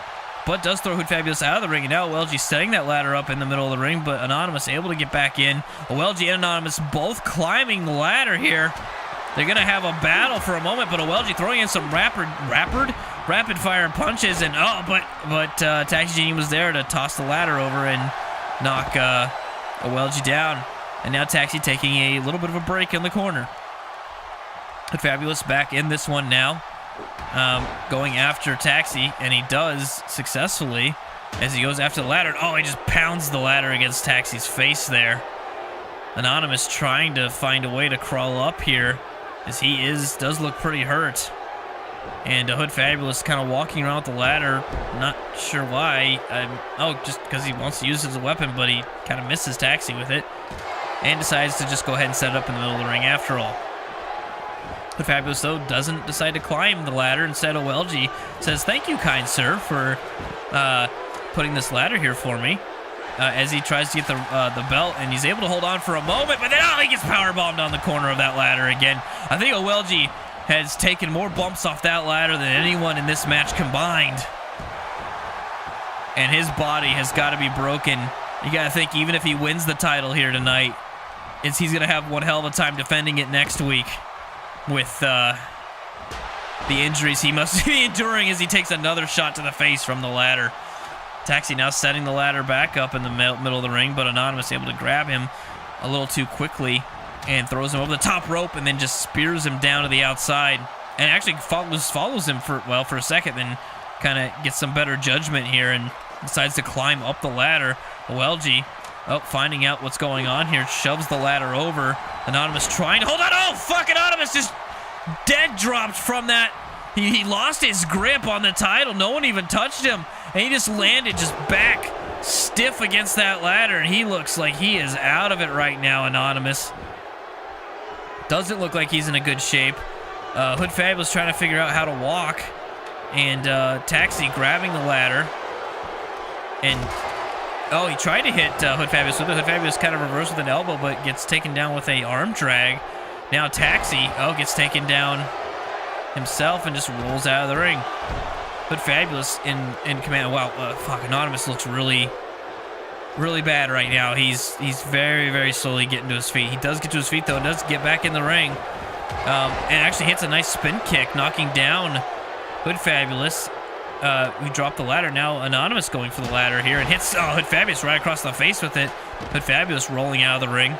but does throw Hood Fabulous out of the ring. And now OLG setting that ladder up in the middle of the ring, but Anonymous able to get back in. OLG and Anonymous both climbing the ladder here. They're going to have a battle for a moment, but OLG throwing in some rapid fire punches, and but Taxi Genie was there to toss the ladder over and knock OLG down. And now Taxi taking a little bit of a break in the corner. Hood Fabulous back in this one now, going after Taxi, and he does successfully as he goes after the ladder. Oh, he just pounds the ladder against Taxi's face there. Anonymous trying to find a way to crawl up here, as he does look pretty hurt. And Hood Fabulous kind of walking around with the ladder, not sure why. Just because he wants to use it as a weapon, but he kind of misses Taxi with it, and decides to just go ahead and set it up in the middle of the ring after all. Hood Fabulous, though, doesn't decide to climb the ladder. Instead, OLG says, "Thank you, kind sir, for putting this ladder here for me," as he tries to get the belt, and he's able to hold on for a moment, but then he gets powerbombed on the corner of that ladder again. I think OLG has taken more bumps off that ladder than anyone in this match combined, and his body has got to be broken. You got to think, even if he wins the title here tonight, he's going to have one hell of a time defending it next week with the injuries he must be enduring as he takes another shot to the face from the ladder. Taxi now setting the ladder back up in the middle of the ring, but Anonymous able to grab him a little too quickly and throws him over the top rope, and then just spears him down to the outside, and actually follows him for a second, then kind of gets some better judgment here and decides to climb up the ladder. OLG, finding out what's going on here, shoves the ladder over. Anonymous trying to hold on. Oh, fuck, Anonymous just dead dropped from that. He lost his grip on the title. No one even touched him, and he just landed just back stiff against that ladder, and he looks like he is out of it right now, Anonymous. Doesn't look like he's in a good shape. Hood Fabulous trying to figure out how to walk, and Taxi grabbing the ladder, and he tried to hit Hood Fabulous with it. Hood Fabulous kind of reversed with an elbow, but gets taken down with a arm drag. Now Taxi gets taken down himself and just rolls out of the ring. Hood Fabulous in command. Wow, Anonymous looks really bad right now. He's very, very slowly getting to his feet. He does get to his feet, though, and does get back in the ring. And actually hits a nice spin kick, knocking down Hood Fabulous. We dropped the ladder. Now Anonymous going for the ladder here and hits Hood Fabulous right across the face with it. Hood Fabulous rolling out of the ring.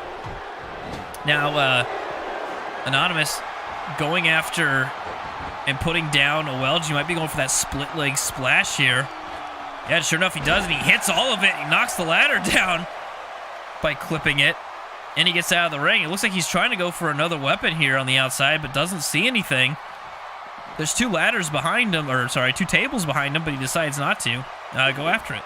Now Anonymous going after and putting down OLG. Might be going for that split leg splash here. Yeah, sure enough, he does, and he hits all of it. He knocks the ladder down by clipping it, and he gets out of the ring. It looks like he's trying to go for another weapon here on the outside, but doesn't see anything. There's two ladders behind him, two tables behind him, but he decides not to go after it.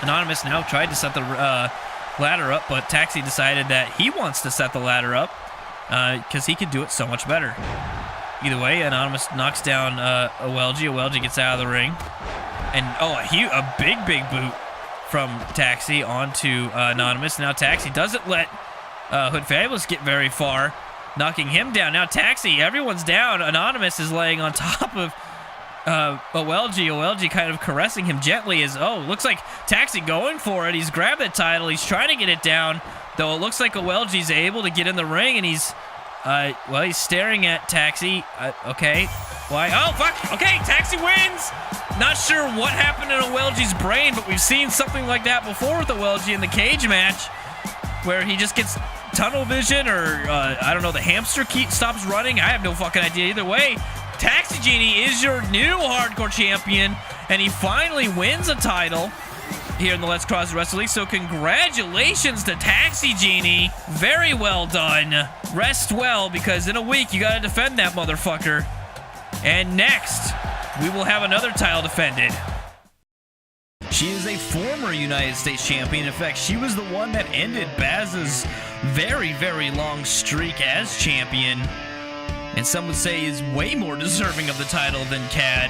Anonymous now tried to set the ladder up, but Taxi decided that he wants to set the ladder up because he could do it so much better. Either way, Anonymous knocks down OLG. OLG gets out of the ring. And, a big boot from Taxi onto Anonymous. Now Taxi doesn't let Hood Fabulous get very far, knocking him down. Now Taxi, everyone's down. Anonymous is laying on top of OLG. OLG kind of caressing him gently as, looks like Taxi going for it. He's grabbed the title. He's trying to get it down, though it looks like OLG's able to get in the ring, and he's staring at Taxi. Okay. Why? Oh, fuck. Okay, Taxi wins. Not sure what happened in OLG's brain, but we've seen something like that before with OLG in the cage match, where he just gets tunnel vision, or I don't know, the hamster key stops running. I have no fucking idea. Either way, Taxi Genie is your new hardcore champion, and he finally wins a title here in the Let's Cross Wrestle League. So congratulations to Taxi Genie. Very well done. Rest well, because in a week you gotta defend that motherfucker. And next, we will have another title defended. She is a former United States champion. In fact, she was the one that ended Baz's very, very long streak as champion, and some would say is way more deserving of the title than Khad.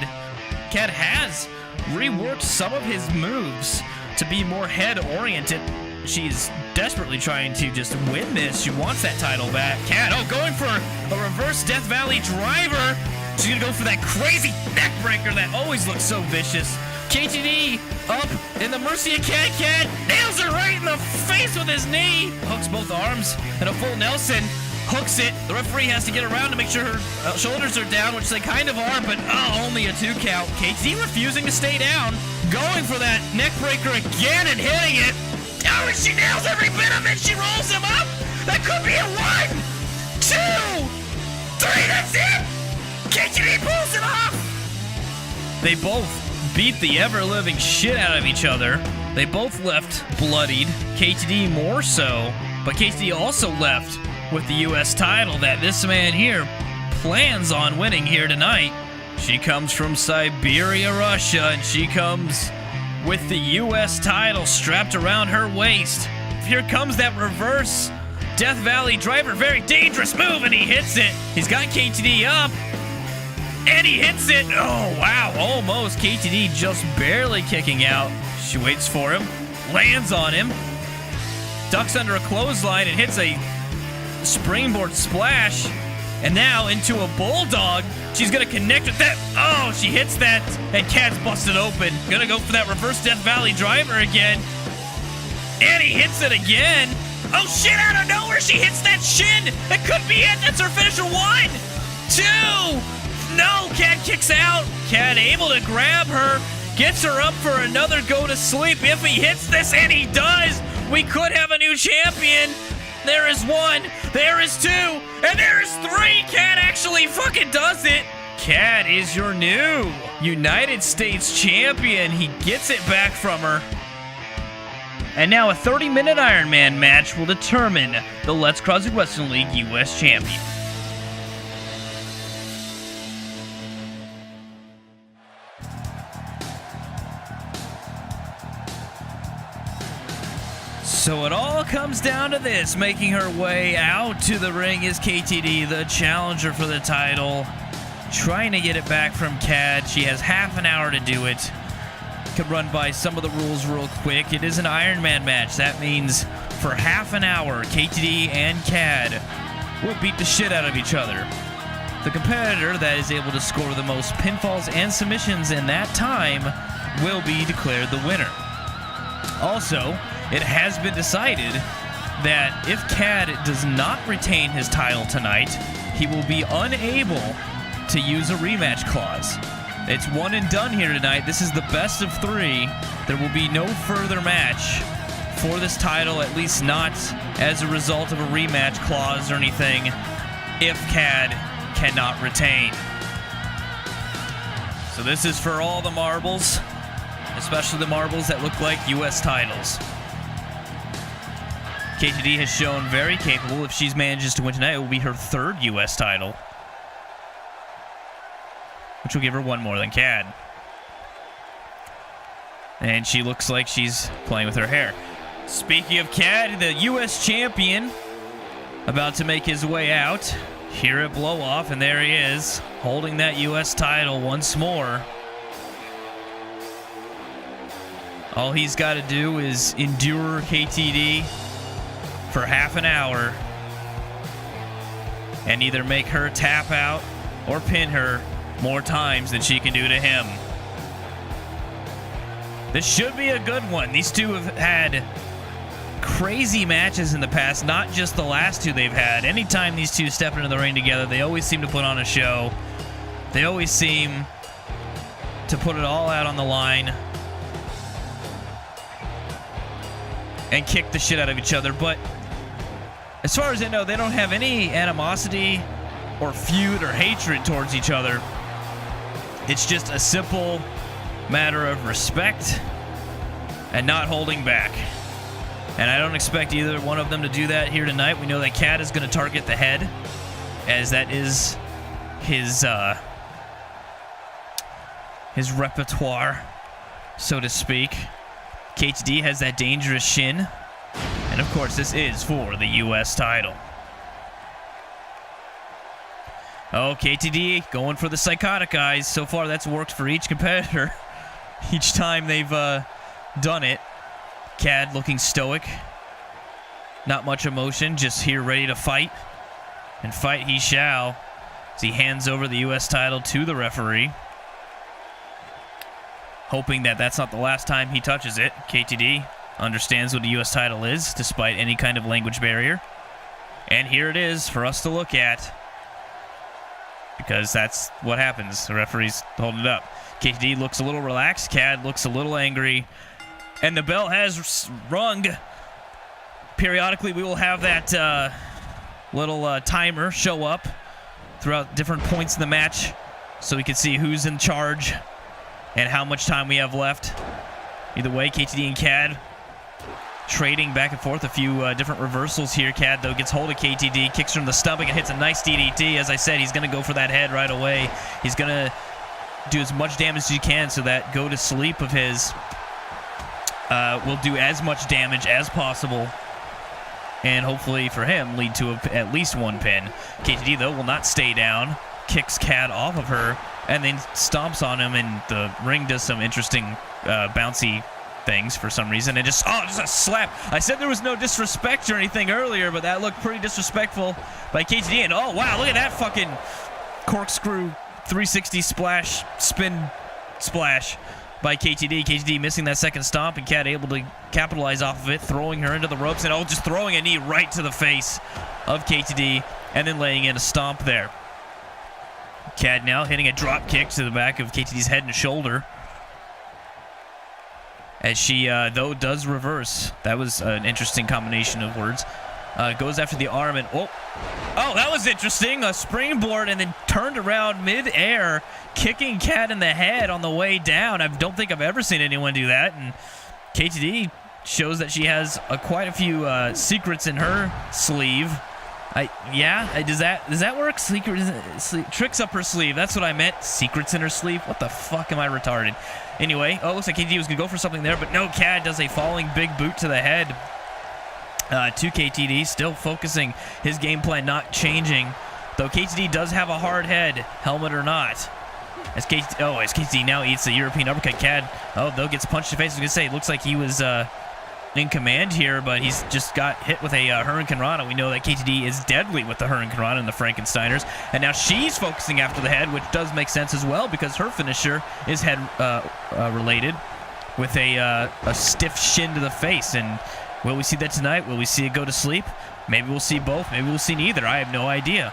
Khad has reworked some of his moves to be more head-oriented. she's desperately trying to just win this. She wants that title back. Khad, going for a reverse Death Valley driver. She's gonna go for that crazy neck breaker that always looks so vicious. KTD up in the mercy of Khad. Khad nails her right in the face with his knee. Hooks both arms and a full Nelson. Hooks it. The referee has to get around to make sure her shoulders are down, which they kind of are, but only a 2 count. KTD refusing to stay down. Going for that neck breaker again and hitting it. And she nails every bit of it. She rolls him up. That could be a 1, 2, 3. That's it. KTD pulls it off. They both beat the ever-living shit out of each other. They both left bloodied. KTD more so, but KTD also left with the U.S. title that this man here plans on winning here tonight. She comes from Siberia, Russia, and she comes with the U.S. title strapped around her waist. Here comes that reverse Death Valley driver. Very dangerous move, and he hits it. He's got KTD up, and he hits it. Oh, wow, almost. KTD just barely kicking out. She waits for him, lands on him, ducks under a clothesline, and hits a springboard splash, and now into a bulldog. She's gonna connect with that. Oh, she hits that, and Khad's busted open. Gonna go for that reverse Death Valley driver again, and he hits it again. Oh shit, out of nowhere she hits that shin. That could be it. That's her finisher. 1, 2. No, Khad kicks out. Khad able to grab her, gets her up for another go to sleep. If he hits this, and he does, we could have a new champion. There is 1, there is 2, and there is 3. Khad actually fucking does it. Khad is your new United States champion. He gets it back from her. And now a 30-minute Iron Man match will determine the Let's Cross Wrestling League U.S. champion. So it all comes down to this. Making her way out to the ring is KTD, the challenger for the title. Trying to get it back from Khad. She has half an hour to do it. Could run by some of the rules real quick. It is an Iron Man match. That means for half an hour, KTD and Khad will beat the shit out of each other. The competitor that is able to score the most pinfalls and submissions in that time will be declared the winner. Also, it has been decided that if Khad does not retain his title tonight, he will be unable to use a rematch clause. It's one and done here tonight. This is the best of 3. There will be no further match for this title, at least not as a result of a rematch clause or anything, if Khad cannot retain. So this is for all the marbles, especially the marbles that look like U.S. titles. KTD has shown very capable. If she manages to win tonight, it will be her 3rd U.S. title, which will give her 1 more than Khad. And she looks like she's playing with her hair. Speaking of Khad, the U.S. champion, about to make his way out here at Blow-Off, and there he is, holding that U.S. title once more. All he's got to do is endure KTD for half an hour and either make her tap out or pin her more times than she can do to him. This should be a good one. These two have had crazy matches in the past, not just the last 2 they've had. Anytime these two step into the ring together, they always seem to put on a show. They always seem to put it all out on the line and kick the shit out of each other. But as far as I know, they don't have any animosity or feud or hatred towards each other. It's just a simple matter of respect and not holding back. And I don't expect either one of them to do that here tonight. We know that Khad is going to target the head, as that is his repertoire, so to speak. KTD has that dangerous shin. And of course, this is for the U.S. title. Oh, KTD going for the psychotic eyes. So far, that's worked for each competitor. Each time they've done it. Khad looking stoic, Not much emotion, just here ready to fight. And fight he shall, as he hands over the U.S. title to the referee. Hoping that that's not the last time he touches it. KTD understands what a U.S. title is, despite any kind of language barrier. And here it is for us to look at, because that's what happens. The referee's holding it up. KTD looks a little relaxed. Khad looks a little angry. And the bell has rung. Periodically, we will have that little timer show up throughout different points in the match, so we can see who's in charge and how much time we have left. Either way, KTD and Khad trading back and forth. A few different reversals here. Khad, though, gets hold of KTD, kicks her in the stomach, and hits a nice DDT. As I said, he's going to go for that head right away. He's going to do as much damage as he can, so that go to sleep of his will do as much damage as possible, and hopefully for him lead to at least one pin. KTD, though, will not stay down. Kicks Khad off of her and then stomps on him, and the ring does some interesting bouncy things for some reason. And just a slap. I said there was no disrespect or anything earlier, but that looked pretty disrespectful by KTD. And oh wow, look at that fucking corkscrew 360 splash, spin splash by KTD. KTD missing that second stomp, and Khad able to capitalize off of it, throwing her into the ropes, and just throwing a knee right to the face of KTD, and then laying in a stomp there. Khad now hitting a drop kick to the back of KTD's head and shoulder, as she, though, does reverse. That was an interesting combination of words. Goes after the arm, and oh, that was interesting. A springboard, and then turned around mid-air, kicking Khad in the head on the way down. I don't think I've ever seen anyone do that, and KTD shows that she has quite a few secrets in her sleeve. Does that work? Tricks up her sleeve. That's what I meant. Secrets in her sleeve. What the fuck, am I retarded? Anyway, looks like KTD was gonna go for something there, but no. Khad does a falling big boot to the head. To KTD, still focusing his game plan, not changing. Though KTD does have a hard head, helmet or not. As KTD now eats the European uppercut. Khad, though, gets punched in the face. I was gonna say, it looks like he was in command here, but he's just got hit with a Hurricane Rana. We know that KTD is deadly with the Hurricane Rana and the Frankensteiners, and now she's focusing after the head, which does make sense as well, because her finisher is head related, with a stiff shin to the face. And will we see that tonight? Will we see it go to sleep? Maybe we'll see both. Maybe we'll see neither. I have no idea.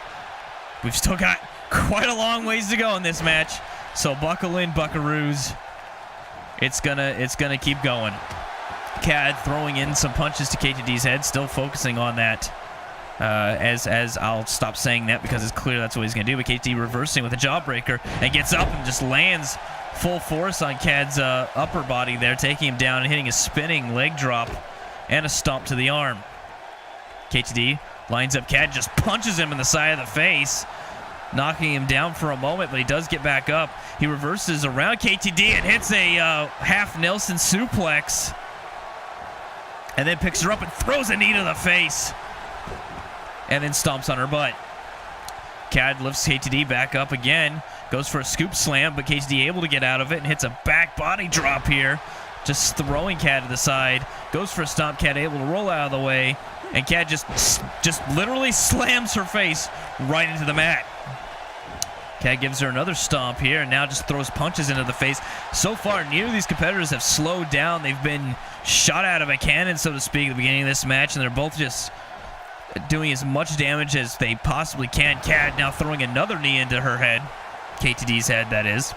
We've still got quite a long ways to go in this match, so buckle in, buckaroos. It's gonna keep going. Khad throwing in some punches to KTD's head, still focusing on that. As I'll stop saying that because it's clear that's what he's going to do. But KTD reversing with a jawbreaker and gets up and just lands full force on Khad's upper body there, taking him down and hitting a spinning leg drop and a stomp to the arm. KTD lines up Khad, just punches him in the side of the face, knocking him down for a moment, but he does get back up. He reverses around KTD and hits a half Nelson suplex, and then picks her up and throws a knee to the face, and then stomps on her butt. Khad lifts KTD back up again, goes for a scoop slam, but KTD able to get out of it and hits a back body drop here, just throwing Khad to the side. Goes for a stomp, Khad able to roll out of the way, and Khad just literally slams her face right into the mat. Khad gives her another stomp here, and now just throws punches into the face. So far, neither of these competitors have slowed down. They've been shot out of a cannon, so to speak, at the beginning of this match, and they're both just doing as much damage as they possibly can. Khad now throwing another knee into her head. KTD's head, that is.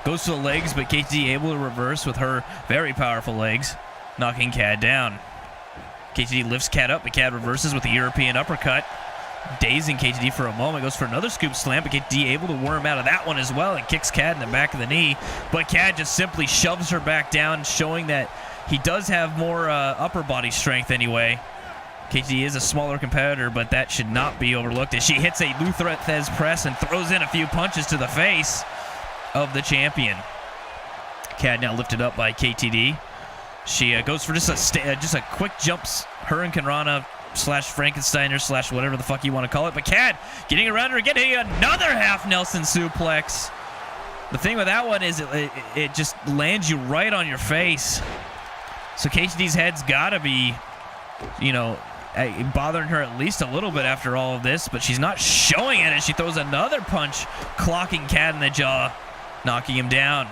Goes for the legs, but KTD able to reverse with her very powerful legs, knocking Khad down. KTD lifts Khad up, but Khad reverses with the European uppercut, dazing KTD for a moment. Goes for another scoop slam, but KTD able to worm out of that one as well and kicks Khad in the back of the knee. But Khad just simply shoves her back down, showing that he does have more upper body strength anyway. KTD is a smaller competitor, but that should not be overlooked as she hits a Luther Thez press and throws in a few punches to the face of the champion. Khad now lifted up by KTD. She goes for just a quick jumps Hurricane Rana slash Frankensteiner slash whatever the fuck you want to call it. But Khad getting around her again, hitting another half Nelson suplex. The thing with that one is it just lands you right on your face. So KTD's head's got to be you know, bothering her at least a little bit after all of this, but she's not showing it as she throws another punch, clocking Khad in the jaw, knocking him down.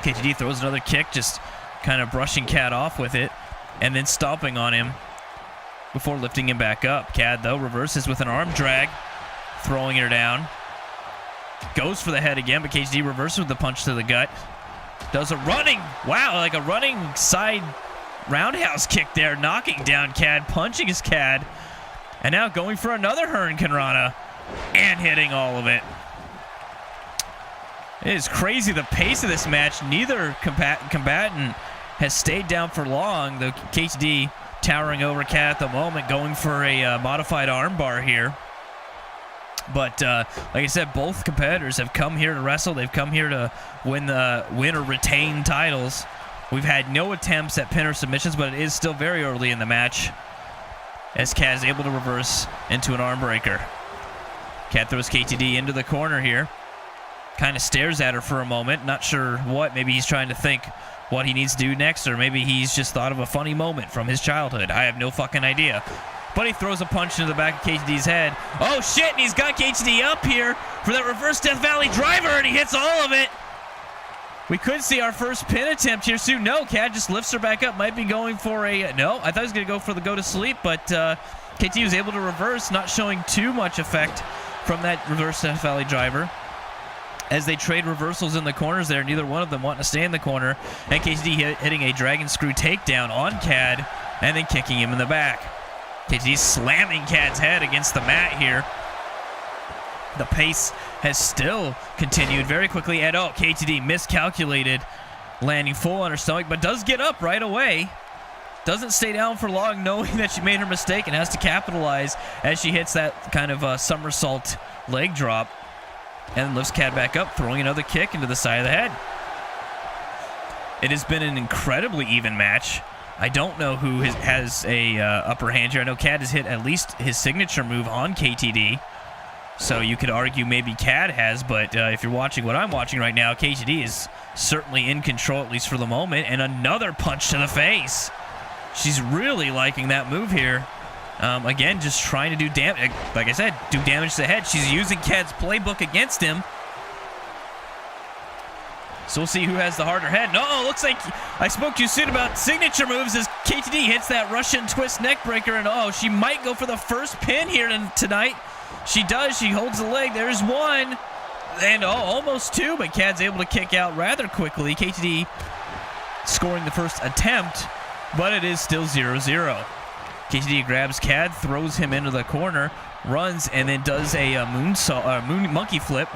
KTD throws another kick, just kind of brushing Khad off with it, and then stomping on him before lifting him back up. Khad, though, reverses with an arm drag, throwing her down. Goes for the head again, but KTD reverses with the punch to the gut. Does a running, wow, like a running side roundhouse kick there, knocking down Khad, punching his Khad, and now going for another Hurricane Rana and hitting all of it. It is crazy the pace of this match. Neither combatant has stayed down for long. The KTD towering over Khad at the moment, going for a modified armbar here. But like I said, both competitors have come here to wrestle. They've come here to win or retain titles. We've had no attempts at pin or submissions, but it is still very early in the match, as Khad is able to reverse into an arm breaker. Khad throws KTD into the corner here. Kind of stares at her for a moment. Not sure what. Maybe he's trying to think what he needs to do next, or maybe he's just thought of a funny moment from his childhood. I have no fucking idea. But he throws a punch into the back of KTD's head. Oh, shit, and he's got KTD up here for that reverse Death Valley driver, and he hits all of it. We could see our first pin attempt here soon. No, Khad just lifts her back up. Might be going for a... No, I thought he was going to go for the go to sleep, but KT was able to reverse, not showing too much effect from that reverse Death Valley driver. As they trade reversals in the corners there, neither one of them wanting to stay in the corner. And KTD hitting a dragon screw takedown on Khad and then kicking him in the back. KTD slamming Khad's head against the mat here. The pace has still continued very quickly. And oh, KTD miscalculated, landing full on her stomach, but does get up right away. Doesn't stay down for long, knowing that she made her mistake, and has to capitalize as she hits that kind of somersault leg drop. And lifts Khad back up, throwing another kick into the side of the head. It has been an incredibly even match. I don't know who has a upper hand here. I know Khad has hit at least his signature move on KTD. So you could argue maybe Khad has, but if you're watching what I'm watching right now, KTD is certainly in control, at least for the moment. And another punch to the face. She's really liking that move here. Again, just trying to do damage. Like I said, do damage to the head. She's using Khad's playbook against him. So we'll see who has the harder head. No, looks like I spoke too soon about signature moves as KTD hits that Russian twist neck breaker. And oh, she might go for the first pin here tonight. She does. She holds the leg. There's one. And oh, almost two, but Khad's able to kick out rather quickly. KTD scoring the first attempt, but it is still 0-0. KTD grabs Khad, throws him into the corner, runs, and then does a monkey flip.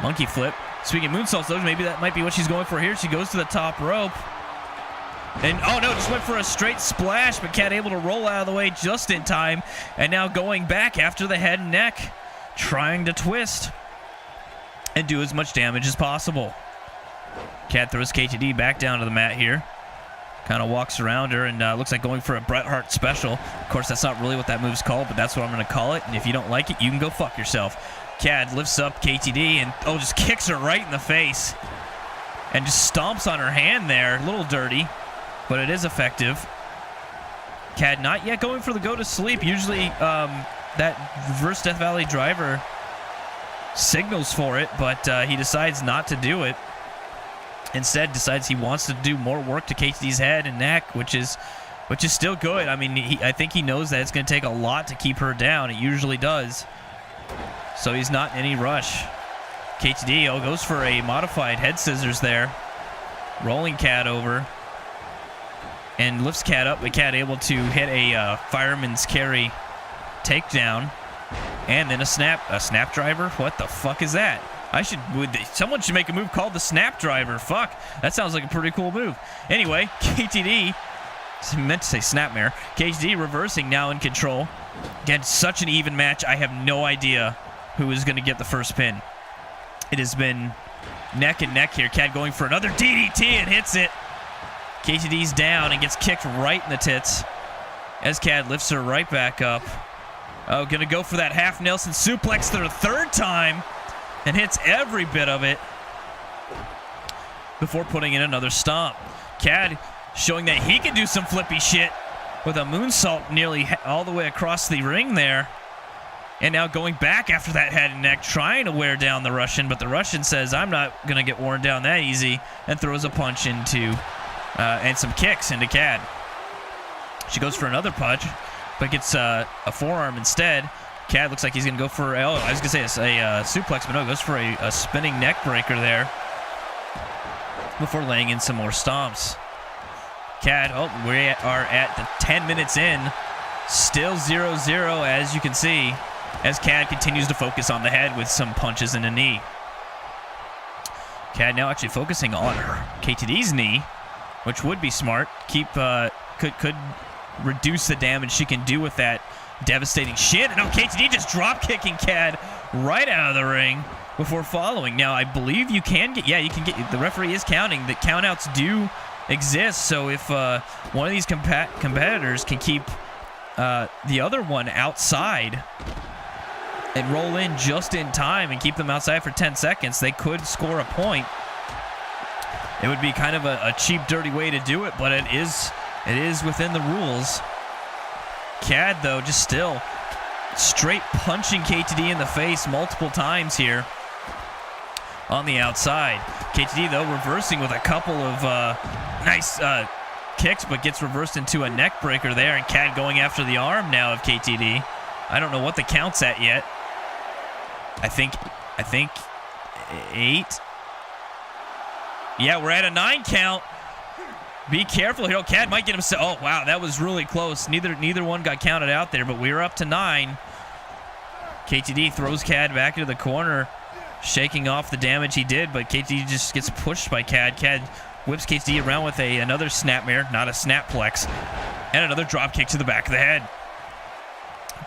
Monkey flip. Speaking of moonsaults, though, maybe that might be what she's going for here. She goes to the top rope. And, oh no, just went for a straight splash, but Khad able to roll out of the way just in time. And now going back after the head and neck, trying to twist and do as much damage as possible. Khad throws KTD back down to the mat here. Kind of walks around her and looks like going for a Bret Hart special. Of course, that's not really what that move's called, but that's what I'm going to call it. And if you don't like it, you can go fuck yourself. Khad lifts up KTD and, oh, just kicks her right in the face. And just stomps on her hand there. A little dirty, but it is effective. Khad not yet going for the go to sleep. Usually that reverse Death Valley driver signals for it, but he decides not to do it. Instead, decides he wants to do more work to KTD's head and neck, which is still good. I mean, I think he knows that it's going to take a lot to keep her down. It usually does. So he's not in any rush. KTD goes for a modified head scissors there, rolling Khad over, and lifts Khad up, but Khad able to hit a fireman's carry takedown, and then a snap driver. What the fuck is that? Someone should make a move called the snap driver. Fuck, that sounds like a pretty cool move. Anyway, KTD, meant to say snapmare. KTD reversing, now in control. Again, such an even match. I have no idea who is going to get the first pin. It has been neck and neck here. Khad going for another DDT and hits it. KTD's down and gets kicked right in the tits as Khad lifts her right back up. Oh, going to go for that half Nelson suplex for the third time. And hits every bit of it before putting in another stomp. Khad showing that he can do some flippy shit with a moonsault nearly all the way across the ring there. And now going back after that head and neck, trying to wear down the Russian, but the Russian says, I'm not going to get worn down that easy, and throws a punch into, and some kicks into Khad. She goes for another punch, but gets a forearm instead. Khad looks like he's going to go for, I was going to say a suplex, but no, goes for a spinning neck breaker there before laying in some more stomps. Khad, we are at the 10 minutes in, still 0-0 as you can see, as Khad continues to focus on the head with some punches and a knee. Khad now actually focusing on her KTD's knee, which would be smart. Could reduce the damage she can do with that devastating shin. And now KTD just drop kicking Khad right out of the ring before following. Now I believe you can get, the referee is counting. The countouts do exist, so if one of these competitors can keep the other one outside and roll in just in time and keep them outside for 10 seconds, they could score a point. It would be kind of a cheap, dirty way to do it, but it is within the rules. Khad, though, just still straight punching KTD in the face multiple times here on the outside. KTD, though, reversing with a couple of nice kicks, but gets reversed into a neck breaker there, and Khad going after the arm now of KTD. I don't know what the count's at yet. I think 8. Yeah, we're at a 9 count. Be careful here. Khad might get himself. Oh, wow, that was really close. Neither one got counted out there, but we were up to 9. KTD throws Khad back into the corner, shaking off the damage he did, but KTD just gets pushed by Khad. Khad whips KTD around with another snapmare, not a snapplex, and another drop kick to the back of the head.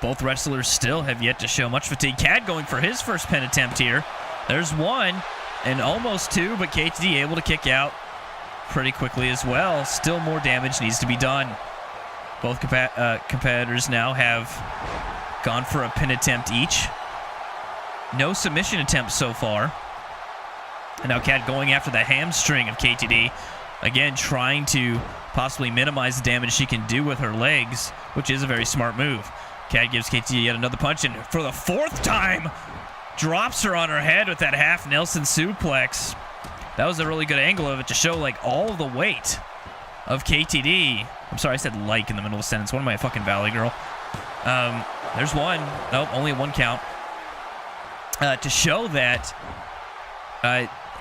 Both wrestlers still have yet to show much fatigue. Khad going for his first pin attempt here. There's 1 and almost 2, but KTD able to kick out pretty quickly as well. Still more damage needs to be done. Both competitors now have gone for a pin attempt each. No submission attempts so far. And now Khad going after the hamstring of KTD. Again, trying to possibly minimize the damage she can do with her legs, which is a very smart move. Khad gives KTD yet another punch, and for the 4th time, drops her on her head with that half Nelson suplex. That was a really good angle of it to show like all of the weight of KTD. I'm sorry, I said like in the middle of a sentence. What am I, a fucking Valley girl? There's 1. Nope, only 1 count. To show that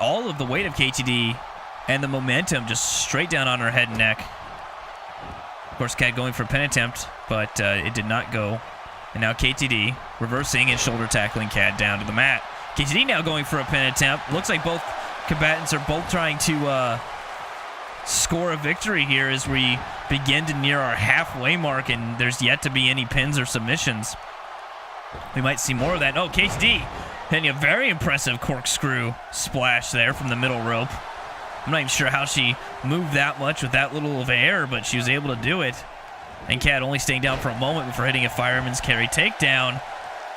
all of the weight of KTD and the momentum just straight down on her head and neck. Of course, Khad going for a pin attempt, but it did not go. And now KTD reversing and shoulder tackling Khad down to the mat. KTD now going for a pin attempt. Looks like both combatants are both trying to score a victory here as we begin to near our halfway mark, and there's yet to be any pins or submissions. We might see more of that. Oh, KTD hitting a very impressive corkscrew splash there from the middle rope. I'm not even sure how she moved that much with that little of air, but she was able to do it. And Khad only staying down for a moment before hitting a fireman's carry takedown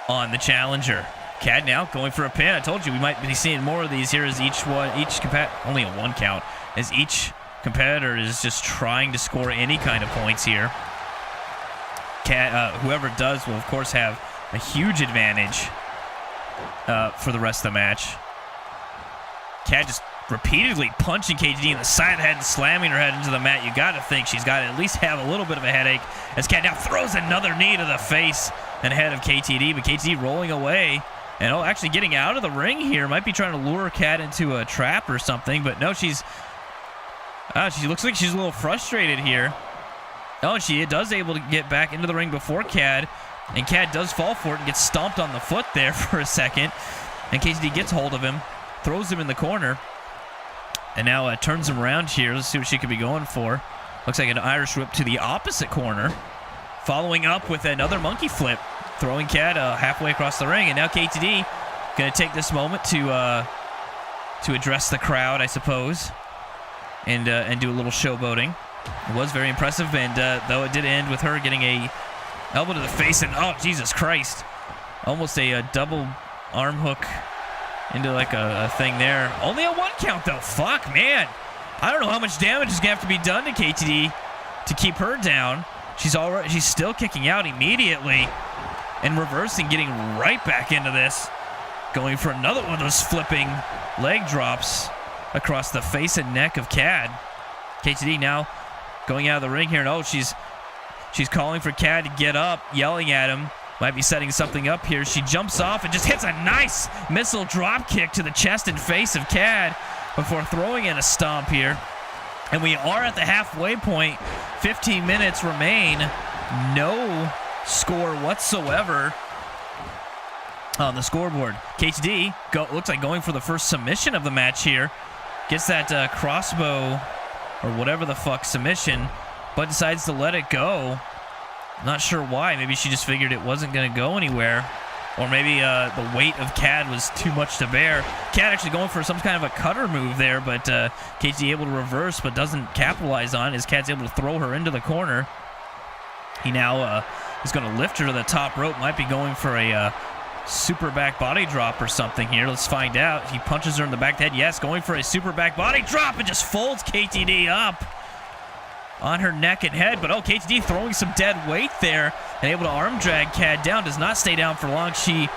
on the challenger. Khad now going for a pin. I told you we might be seeing more of these here as only a 1 count, as each competitor is just trying to score any kind of points here. Whoever does will, of course, have a huge advantage for the rest of the match. Khad just repeatedly punching KTD in the side of the head and slamming her head into the mat. You got to think she's got to at least have a little bit of a headache, as Khad now throws another knee to the face and head of KTD, but KTD rolling away and actually getting out of the ring here. Might be trying to lure Khad into a trap or something, but no, she looks like she's a little frustrated here. Oh, she does able to get back into the ring before Khad, and Khad does fall for it and gets stomped on the foot there for a second, and KTD gets hold of him, throws him in the corner, and now turns him around here. Let's see what she could be going for. Looks like an Irish whip to the opposite corner, following up with another monkey flip, throwing Khad halfway across the ring. And now KTD going to take this moment to address the crowd, I suppose, and do a little showboating. It was very impressive, and though it did end with her getting a elbow to the face, and oh, Jesus Christ, almost a double arm hook into like a thing there. Only a 1 count though. Fuck, man. I don't know how much damage is going to have to be done to KTD to keep her down. She's still kicking out immediately and reversing, getting right back into this. Going for another one of those flipping leg drops across the face and neck of Khad. KTD now going out of the ring here, and oh, she's calling for Khad to get up, yelling at him. Might be setting something up here. She jumps off and just hits a nice missile drop kick to the chest and face of Khad before throwing in a stomp here. And we are at the halfway point. 15 minutes remain. No score whatsoever on the scoreboard. KTD looks like going for the first submission of the match here. Gets that crossbow or whatever the fuck submission, but decides to let it go. Not sure why. Maybe she just figured it wasn't going to go anywhere. Or maybe the weight of Khad was too much to bear. Khad actually going for some kind of a cutter move there, but KTD able to reverse but doesn't capitalize on it as Khad's able to throw her into the corner. He now is going to lift her to the top rope. Might be going for a super back body drop or something here. Let's find out. He punches her in the back of the head. Yes, going for a super back body drop and just folds KTD up on her neck and head. But oh, KTD throwing some dead weight there and able to arm drag Khad down. Does not stay down for long. She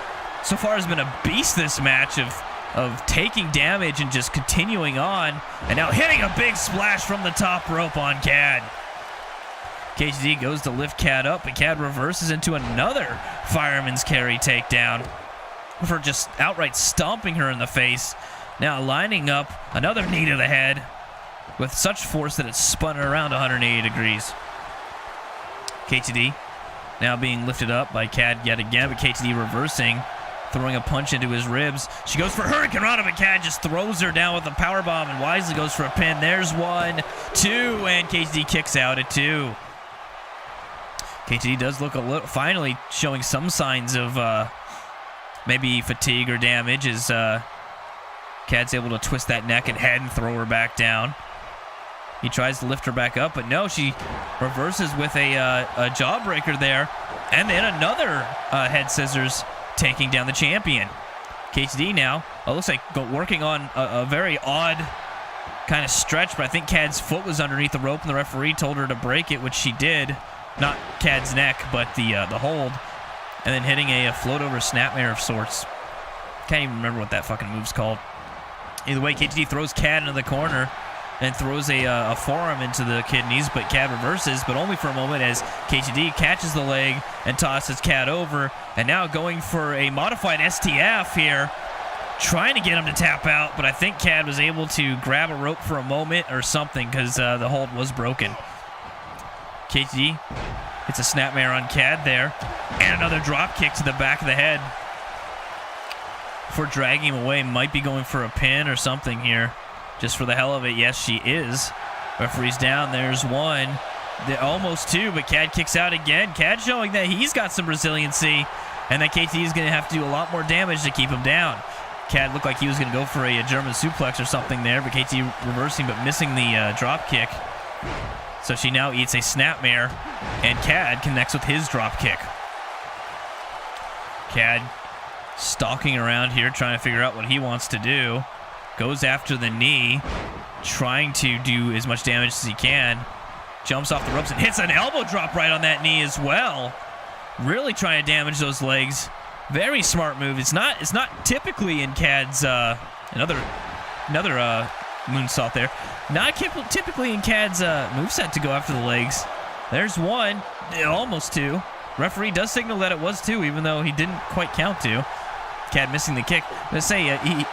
so far has been a beast this match of taking damage and just continuing on, and now hitting a big splash from the top rope on Khad. KTD goes to lift Khad up, but Khad reverses into another fireman's carry takedown for just outright stomping her in the face. Now lining up another knee to the head with such force that it spun her around 180 degrees. KTD now being lifted up by Khad yet again, but KTD reversing, throwing a punch into his ribs. She goes for Hurricane Rana, but Khad just throws her down with a powerbomb and wisely goes for a pin. There's 1, 2, and KTD kicks out at 2. KTD does look a little, finally showing some signs of maybe fatigue or damage as Khad's able to twist that neck and head and throw her back down. He tries to lift her back up, but no, she reverses with a jawbreaker there, and then another head scissors, taking down the champion. KTD now, looks like working on a very odd kind of stretch, but I think Khad's foot was underneath the rope, and the referee told her to break it, which she did. Not Khad's neck, but the hold, and then hitting a float over snapmare of sorts. Can't even remember what that fucking move's called. Either way, KTD throws Khad into the corner and throws a forearm into the kidneys, but Khad reverses, but only for a moment as KTD catches the leg and tosses Khad over, and now going for a modified STF here, trying to get him to tap out, but I think Khad was able to grab a rope for a moment or something because the hold was broken. KTD hits a snapmare on Khad there, and another drop kick to the back of the head for dragging him away. Might be going for a pin or something here, just for the hell of it. Yes, she is. Referee's down. There's 1, almost 2, but Khad kicks out again. Khad showing that he's got some resiliency, and that KTD is going to have to do a lot more damage to keep him down. Khad looked like he was going to go for a German suplex or something there, but KTD reversing but missing the drop kick. So she now eats a snapmare, and Khad connects with his drop kick. Khad stalking around here, trying to figure out what he wants to do. Goes after the knee, trying to do as much damage as he can. Jumps off the ropes and hits an elbow drop right on that knee as well. Really trying to damage those legs. Very smart move. It's not typically in Khad's another moonsault there. Not typically in Khad's moveset to go after the legs. There's 1, almost 2. Referee does signal that it was 2, even though he didn't quite count 2. Khad missing the kick. Let's say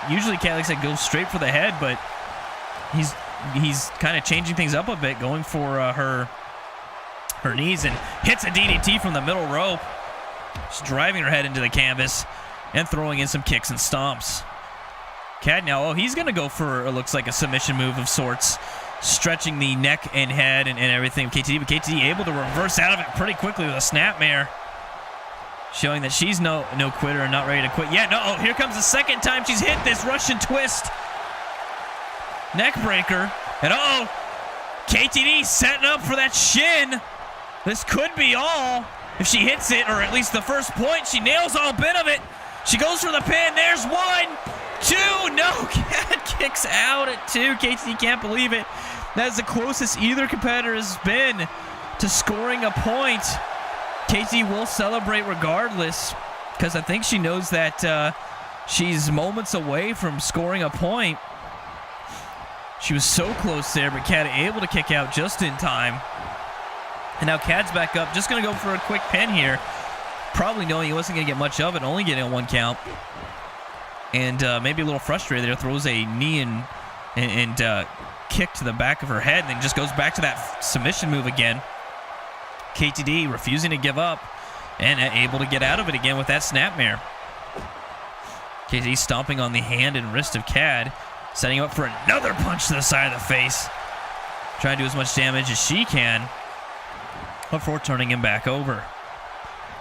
usually Khad likes to go straight for the head, but he's kind of changing things up a bit, going for her knees and hits a DDT from the middle rope, just driving her head into the canvas and throwing in some kicks and stomps. Khad now, he's going to go for, it looks like, a submission move of sorts, stretching the neck and head and everything of KTD, but KTD able to reverse out of it pretty quickly with a snapmare, showing that she's no quitter and not ready to quit yet. No, here comes the second time she's hit this Russian twist neck breaker, and KTD setting up for that shin. This could be all if she hits it, or at least the first point. She nails all bit of it. She goes for the pin. There's 1, 2. No, Khad kicks out at 2. KTD can't believe it. That is the closest either competitor has been to scoring a point. KT will celebrate regardless, because I think she knows that she's moments away from scoring a point. She was so close there, but Khad able to kick out just in time. And now Khad's back up, just going to go for a quick pin here, probably knowing he wasn't going to get much of it, only getting a 1 count. And maybe a little frustrated there, throws a knee and kick to the back of her head, and then just goes back to that submission move again. KTD refusing to give up and able to get out of it again with that snapmare. KTD stomping on the hand and wrist of Khad, setting up for another punch to the side of the face. Trying to do as much damage as she can before turning him back over.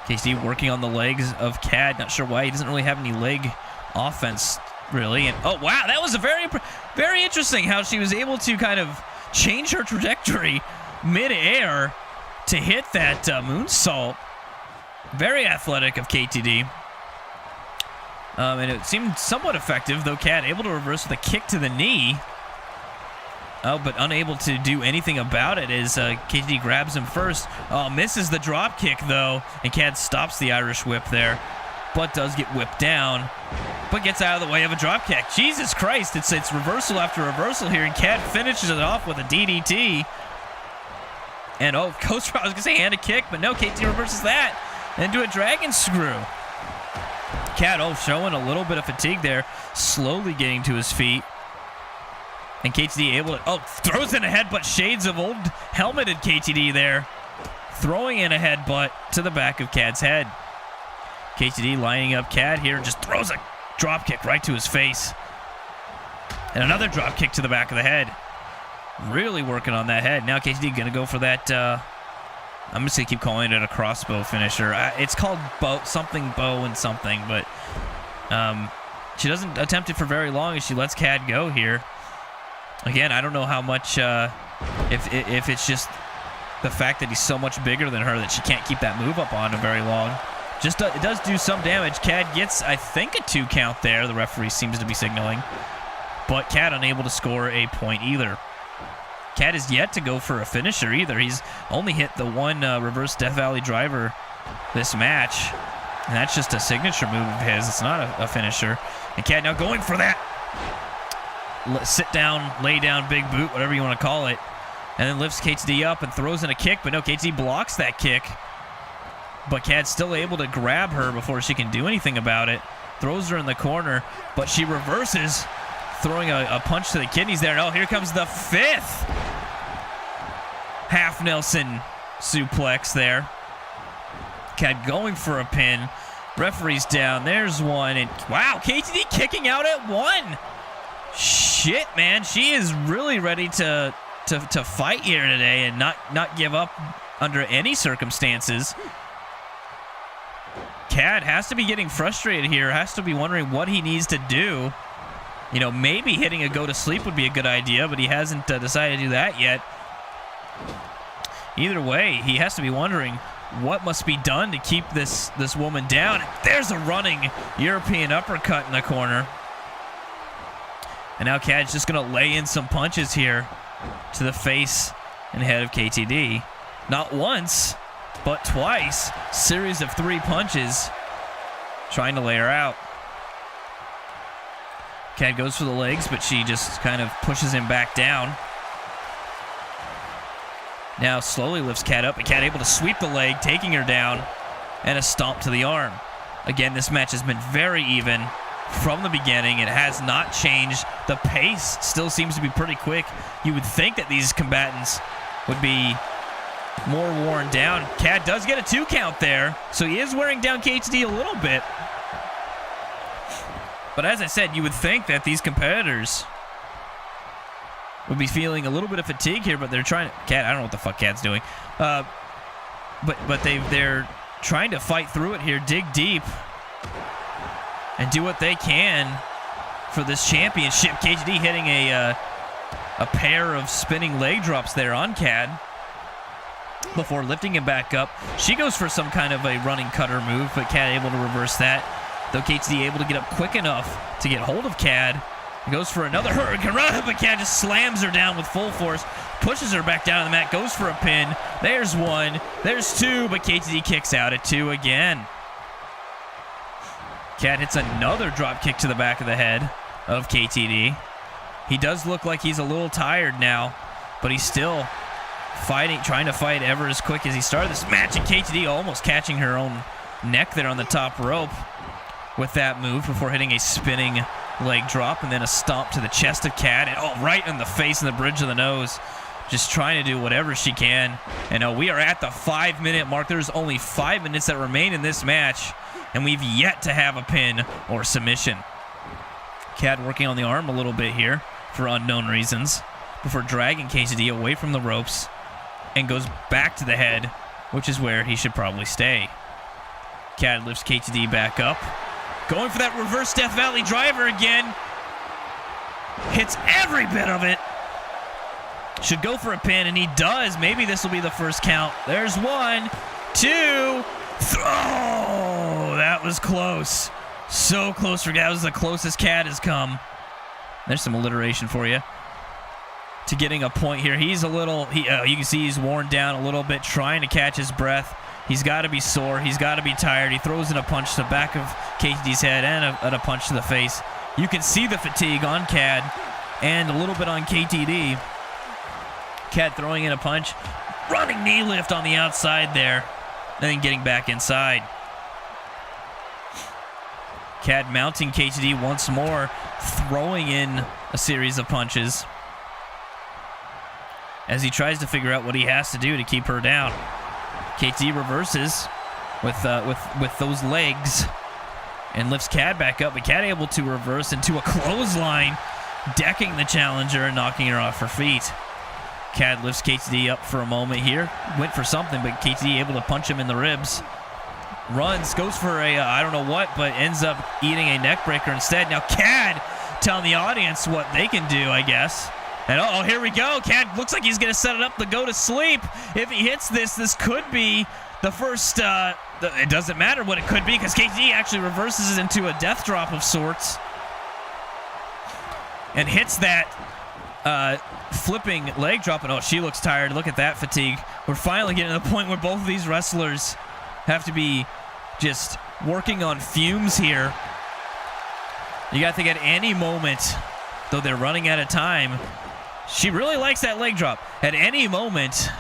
KTD working on the legs of Khad. Not sure why he doesn't really have any leg offense, really. And oh, wow, that was a very interesting how she was able to kind of change her trajectory mid-air to hit that moonsault. Very athletic of KTD. And it seemed somewhat effective, though Khad able to reverse with a kick to the knee. Oh, but unable to do anything about it as KTD grabs him first. Oh, misses the drop kick, though, and Khad stops the Irish whip there, but does get whipped down, but gets out of the way of a drop kick. Jesus Christ, it's reversal after reversal here, and Khad finishes it off with a DDT. And oh, goes for, I was going to say hand a kick, but no, KT reverses that and do a dragon screw. Khad, oh, showing a little bit of fatigue there, slowly getting to his feet. And KTD able to, oh, throws in a headbutt, shades of old helmeted KTD there. Throwing in a headbutt to the back of Khad's head. KTD lining up Khad here and just throws a drop kick right to his face. And another drop kick to the back of the head. Really working on that head. Now KTD going to go for that, I'm just going to keep calling it a crossbow finisher. It's called bow and something, but she doesn't attempt it for very long as she lets Khad go here. Again, I don't know how much, if it's just the fact that he's so much bigger than her that she can't keep that move up on him very long. Just it does do some damage. Khad gets, I think, a 2 count there. The referee seems to be signaling. But Khad unable to score a point either. Khad is yet to go for a finisher either. He's only hit the one reverse Death Valley driver this match. And that's just a signature move of his. It's not a finisher. And Khad now going for that sit down, lay down, big boot, whatever you want to call it. And then lifts KTD up and throws in a kick. But no, KTD blocks that kick. But Khad's still able to grab her before she can do anything about it. Throws her in the corner, but she reverses, throwing a punch to the kidneys there. Oh, here comes the 5th half Nelson suplex there. Khad going for a pin. Referee's down. There's one. And wow, KTD kicking out at 1. Shit, man. She is really ready to fight here today and not give up under any circumstances. Khad has to be getting frustrated here, has to be wondering what he needs to do. You know, maybe hitting a go to sleep would be a good idea, but he hasn't decided to do that yet. Either way, he has to be wondering what must be done to keep this woman down. There's a running European uppercut in the corner. And now Khad's just going to lay in some punches here to the face and head of KTD. Not once, but twice. Series of 3 punches trying to lay her out. Khad goes for the legs, but she just kind of pushes him back down. Now slowly lifts Khad up, and Khad able to sweep the leg, taking her down, and a stomp to the arm. Again, this match has been very even from the beginning. It has not changed. The pace still seems to be pretty quick. You would think that these combatants would be more worn down. Khad does get a 2 count there, so he is wearing down KTD a little bit. But as I said, you would think that these competitors would be feeling a little bit of fatigue here, but they're trying to... Khad, I don't know what the fuck Khad's doing. But they're trying to fight through it here, dig deep, and do what they can for this championship. KTD hitting a pair of spinning leg drops there on Khad before lifting him back up. She goes for some kind of a running cutter move, but Khad able to reverse that. Though KTD able to get up quick enough to get hold of Khad Goes for another hurricane run, but Khad just slams her down with full force. Pushes her back down on the mat. Goes for a pin. There's one. There's two, but KTD kicks out at 2 again. Khad hits another drop kick to the back of the head of KTD. He does look like he's a little tired now, but he's still fighting, trying to fight ever as quick as he started this match. And KTD almost catching her own neck there on the top rope with that move before hitting a spinning leg drop and then a stomp to the chest of Khad, and right in the face and the bridge of the nose. Just trying to do whatever she can. And we are at the 5-minute mark. There's only 5 minutes that remain in this match, and we've yet to have a pin or submission. Khad working on the arm a little bit here for unknown reasons before dragging KTD away from the ropes and goes back to the head, which is where he should probably stay. Khad lifts KTD back up. Going for that reverse Death Valley driver again. Hits every bit of it. Should go for a pin, and he does. Maybe this will be the first count. There's 1, 2, oh, that was close. So close. That was the closest Khad has come. There's some alliteration for you. To getting a point here. He's a little, you can see he's worn down a little bit, trying to catch his breath. He's got to be sore. He's got to be tired. He throws in a punch to the back of KTD's head and a punch to the face. You can see the fatigue on Khad and a little bit on KTD. Khad throwing in a punch. Running knee lift on the outside there. And then getting back inside. Khad mounting KTD once more. Throwing in a series of punches. As he tries to figure out what he has to do to keep her down. KT reverses with those legs and lifts Khad back up, but Khad able to reverse into a clothesline, decking the challenger and knocking her off her feet. Khad lifts KTD up for a moment here, went for something, but KTD able to punch him in the ribs. Runs, goes for a I don't know what, but ends up eating a neck breaker instead. Now Khad telling the audience what they can do, I guess. And oh, here we go. Khad looks like he's going to set it up to go to sleep. If he hits this, this could be the first. It doesn't matter what it could be because KT actually reverses it into a death drop of sorts. And hits that flipping leg drop. And oh, she looks tired. Look at that fatigue. We're finally getting to the point where both of these wrestlers have to be just working on fumes here. You got to think at any moment, though they're running out of time. She really likes that leg drop. At any moment,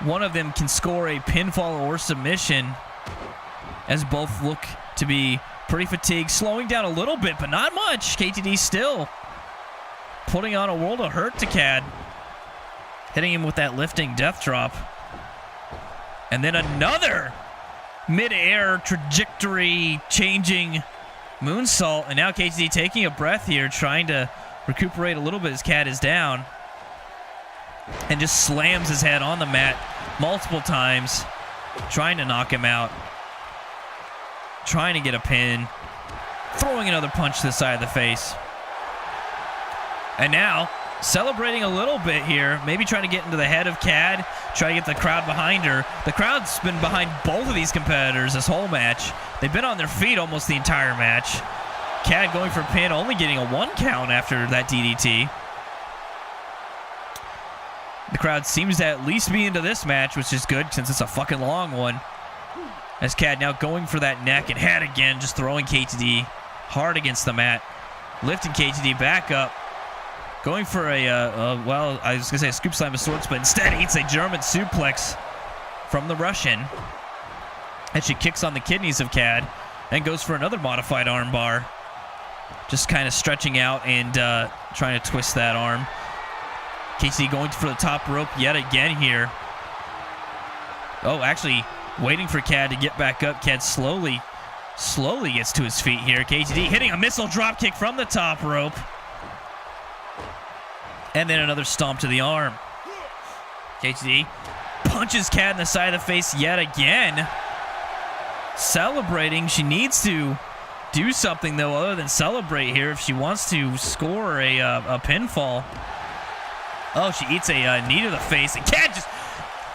one of them can score a pinfall or submission as both look to be pretty fatigued. Slowing down a little bit, but not much. KTD still putting on a world of hurt to Khad. Hitting him with that lifting death drop. And then another mid-air trajectory changing moonsault. And now KTD taking a breath here, trying to recuperate a little bit as Khad is down. And just slams his head on the mat multiple times, trying to knock him out. Trying to get a pin. Throwing another punch to the side of the face. And now, celebrating a little bit here. Maybe trying to get into the head of Khad. Try to get the crowd behind her. The crowd's been behind both of these competitors this whole match. They've been on their feet almost the entire match. Khad going for a pin, only getting a 1 count after that DDT. The crowd seems to at least be into this match, which is good since it's a fucking long one. As Khad now going for that neck and head again, just throwing KTD hard against the mat. Lifting KTD back up. Going for well, I was going to say a scoop slam of sorts, but instead eats a German suplex from the Russian. And she kicks on the kidneys of Khad and goes for another modified armbar. Just kind of stretching out and trying to twist that arm. KT going for the top rope yet again here. Oh, actually waiting for Khad to get back up. Khad slowly gets to his feet here. KTD hitting a missile drop kick from the top rope. And then another stomp to the arm. KTD punches Khad in the side of the face yet again. Celebrating. She needs to do something, though, other than celebrate here if she wants to score a pinfall. Oh, she eats a knee to the face. And Khad just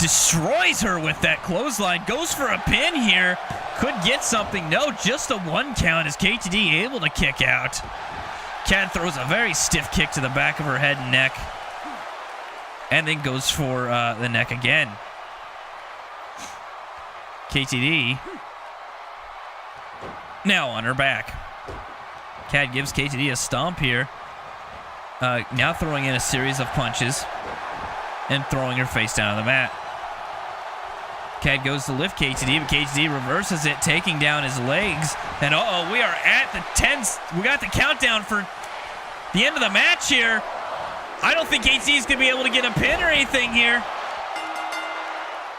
destroys her with that clothesline. Goes for a pin here. Could get something. No, just a 1 count as KTD able to kick out. Khad throws a very stiff kick to the back of her head and neck, and then goes for the neck again. KTD now on her back. Khad gives KTD a stomp here. Now throwing in a series of punches and throwing her face down on the mat. Khad goes to lift KTD, but KTD reverses it, taking down his legs. And uh-oh, we are at the 10s. We got the countdown for the end of the match here. I don't think KTD is going to be able to get a pin or anything here.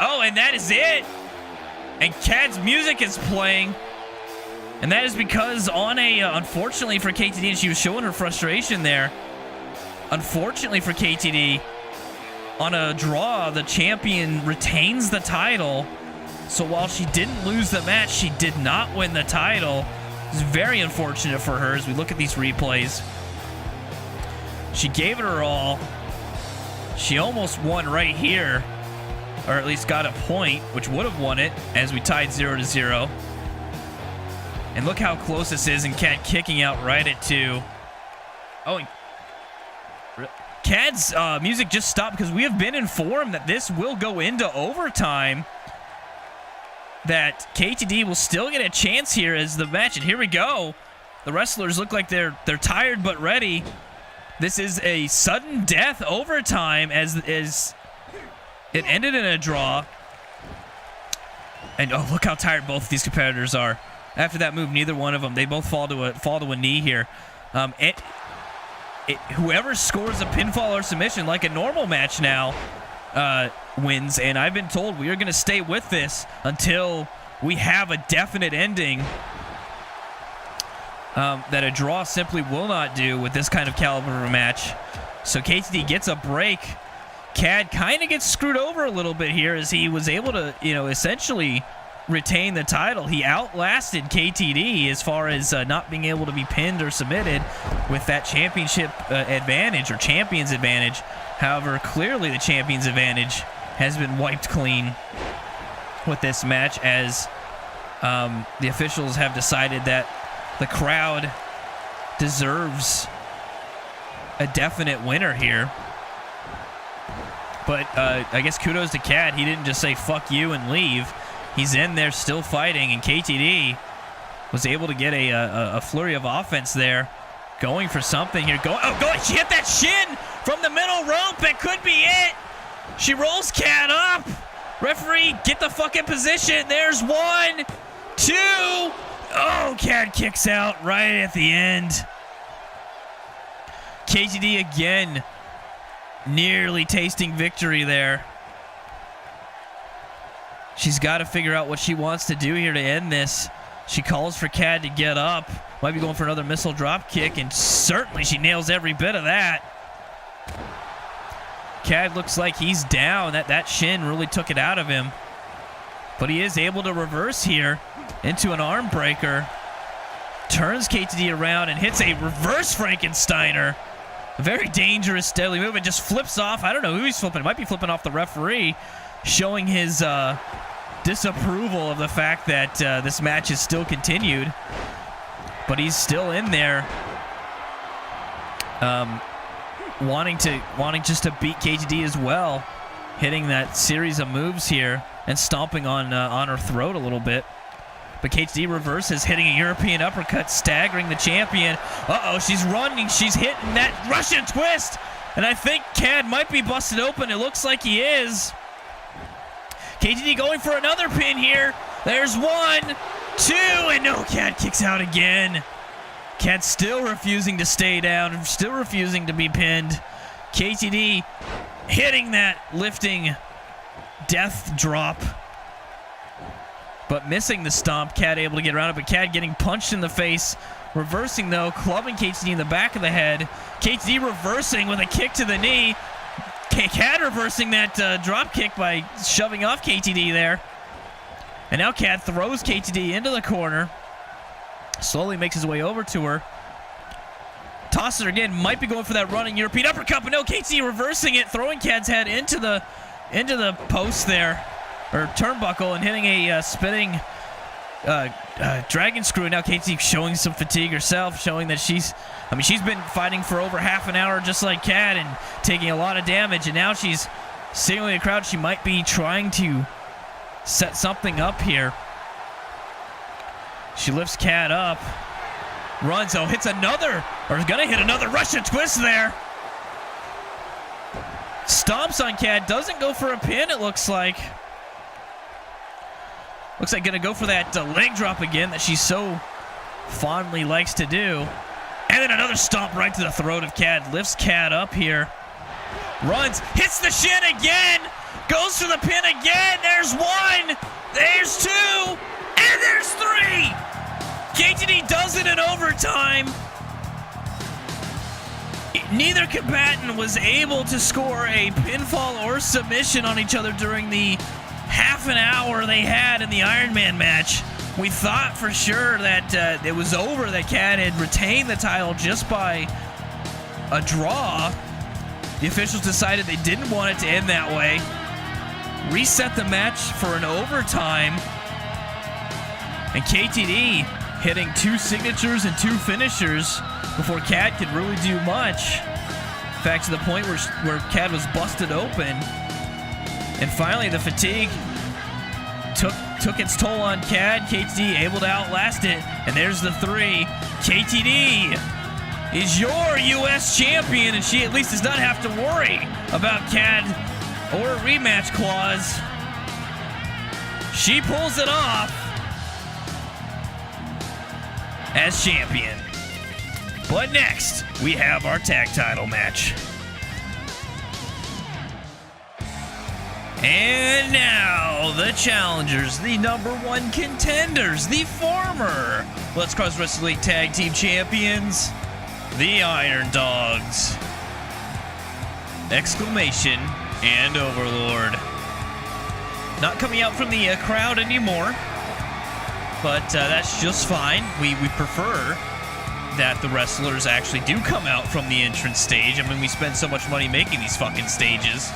Oh, and that is it. And Khad's music is playing. And that is because on a, unfortunately for KTD, and she was showing her frustration there. Unfortunately for KTD, on a draw, the champion retains the title. So while she didn't lose the match, she did not win the title. It's very unfortunate for her as we look at these replays. She gave it her all. She almost won right here, or at least got a point, which would have won it as we tied 0-0. And look how close this is, and Khad kicking out right at 2. Oh, and Khad's music just stopped because we have been informed that this will go into overtime. That KTD will still get a chance here as the match. And here we go. The wrestlers look like they're tired but ready. This is a sudden death overtime as it ended in a draw. And oh, look how tired both of these competitors are. After that move, neither one of them, they both fall to a knee here. Whoever scores a pinfall or submission like a normal match now wins, and I've been told we are going to stay with this until we have a definite ending that a draw simply will not do with this kind of caliber of a match. So KTD gets a break. Khad kind of gets screwed over a little bit here as he was able to, essentially retain the title. He outlasted KTD as far as not being able to be pinned or submitted with that championship advantage or champion's advantage. However, clearly the champion's advantage has been wiped clean with this match as the officials have decided that the crowd deserves a definite winner here. But I guess kudos to Khad. He didn't just say fuck you and leave. He's in there still fighting, and KTD was able to get a flurry of offense there, going for something here. She hit that shin from the middle rope. It could be it. She rolls Khad up. Referee, get the fucking position. There's 1, 2. Oh, Khad kicks out right at the end. KTD again, nearly tasting victory there. She's got to figure out what she wants to do here to end this. She calls for Khad to get up. Might be going for another missile drop kick, and certainly she nails every bit of that. Khad looks like he's down. That shin really took it out of him. But he is able to reverse here into an arm breaker. Turns KTD around and hits a reverse Frankensteiner. A very dangerous, deadly move. It just flips off. I don't know who he's flipping. It might be flipping off the referee, showing his disapproval of the fact that this match is still continued. But he's still in there, wanting just to beat KTD as well, hitting that series of moves here and stomping on her throat a little bit. But KTD reverses, hitting a European uppercut, staggering the champion. Uh-oh, she's running. She's hitting that Russian twist. And I think Khad might be busted open. It looks like he is. KTD going for another pin here. There's 1, 2, and no, Khad kicks out again. Khad still refusing to stay down, still refusing to be pinned. KTD hitting that lifting death drop, but missing the stomp. Khad able to get around it, but Khad getting punched in the face. Reversing though, clubbing KTD in the back of the head. KTD reversing with a kick to the knee. Khad reversing that drop kick by shoving off KTD there. And now Khad throws KTD into the corner. Slowly makes his way over to her. Tosses her again. Might be going for that running European uppercut, but no, KTD reversing it, throwing Khad's head into the post there, or turnbuckle, and hitting a spinning Dragon Screw. Now KT showing some fatigue herself, showing that she's been fighting for over half an hour just like Khad and taking a lot of damage, and now she's signaling the crowd she might be trying to set something up here. She lifts Khad up, runs, hits another, or is gonna hit another Russian twist there. Stomps on Khad, doesn't go for a pin, it looks like. Looks like gonna go for that leg drop again that she so fondly likes to do. And then another stomp right to the throat of Khad. Lifts Khad up here. Runs, hits the shin again. Goes for the pin again. There's one. There's two. And there's three. KTD does it in overtime. Neither combatant was able to score a pinfall or submission on each other during the half an hour they had in the Iron Man match. We thought for sure that it was over, that Khad had retained the title just by a draw. The officials decided they didn't want it to end that way. Reset the match for an overtime. And KTD hitting 2 signatures and 2 finishers before Khad could really do much. In fact, to the point where Khad was busted open. And finally, the fatigue took its toll on Khad. KTD able to outlast it. And there's the 3. KTD is your U.S. champion, and she at least does not have to worry about Khad or a rematch clause. She pulls it off as champion. But next, we have our tag title match. And now, the challengers, the #1 contenders, the former Let's Cross Wrestling League Tag Team Champions, the Iron Dogs. Exclamation and Overlord. Not coming out from the crowd anymore, but that's just fine. We prefer that the wrestlers actually do come out from the entrance stage. I mean, we spend so much money making these fucking stages.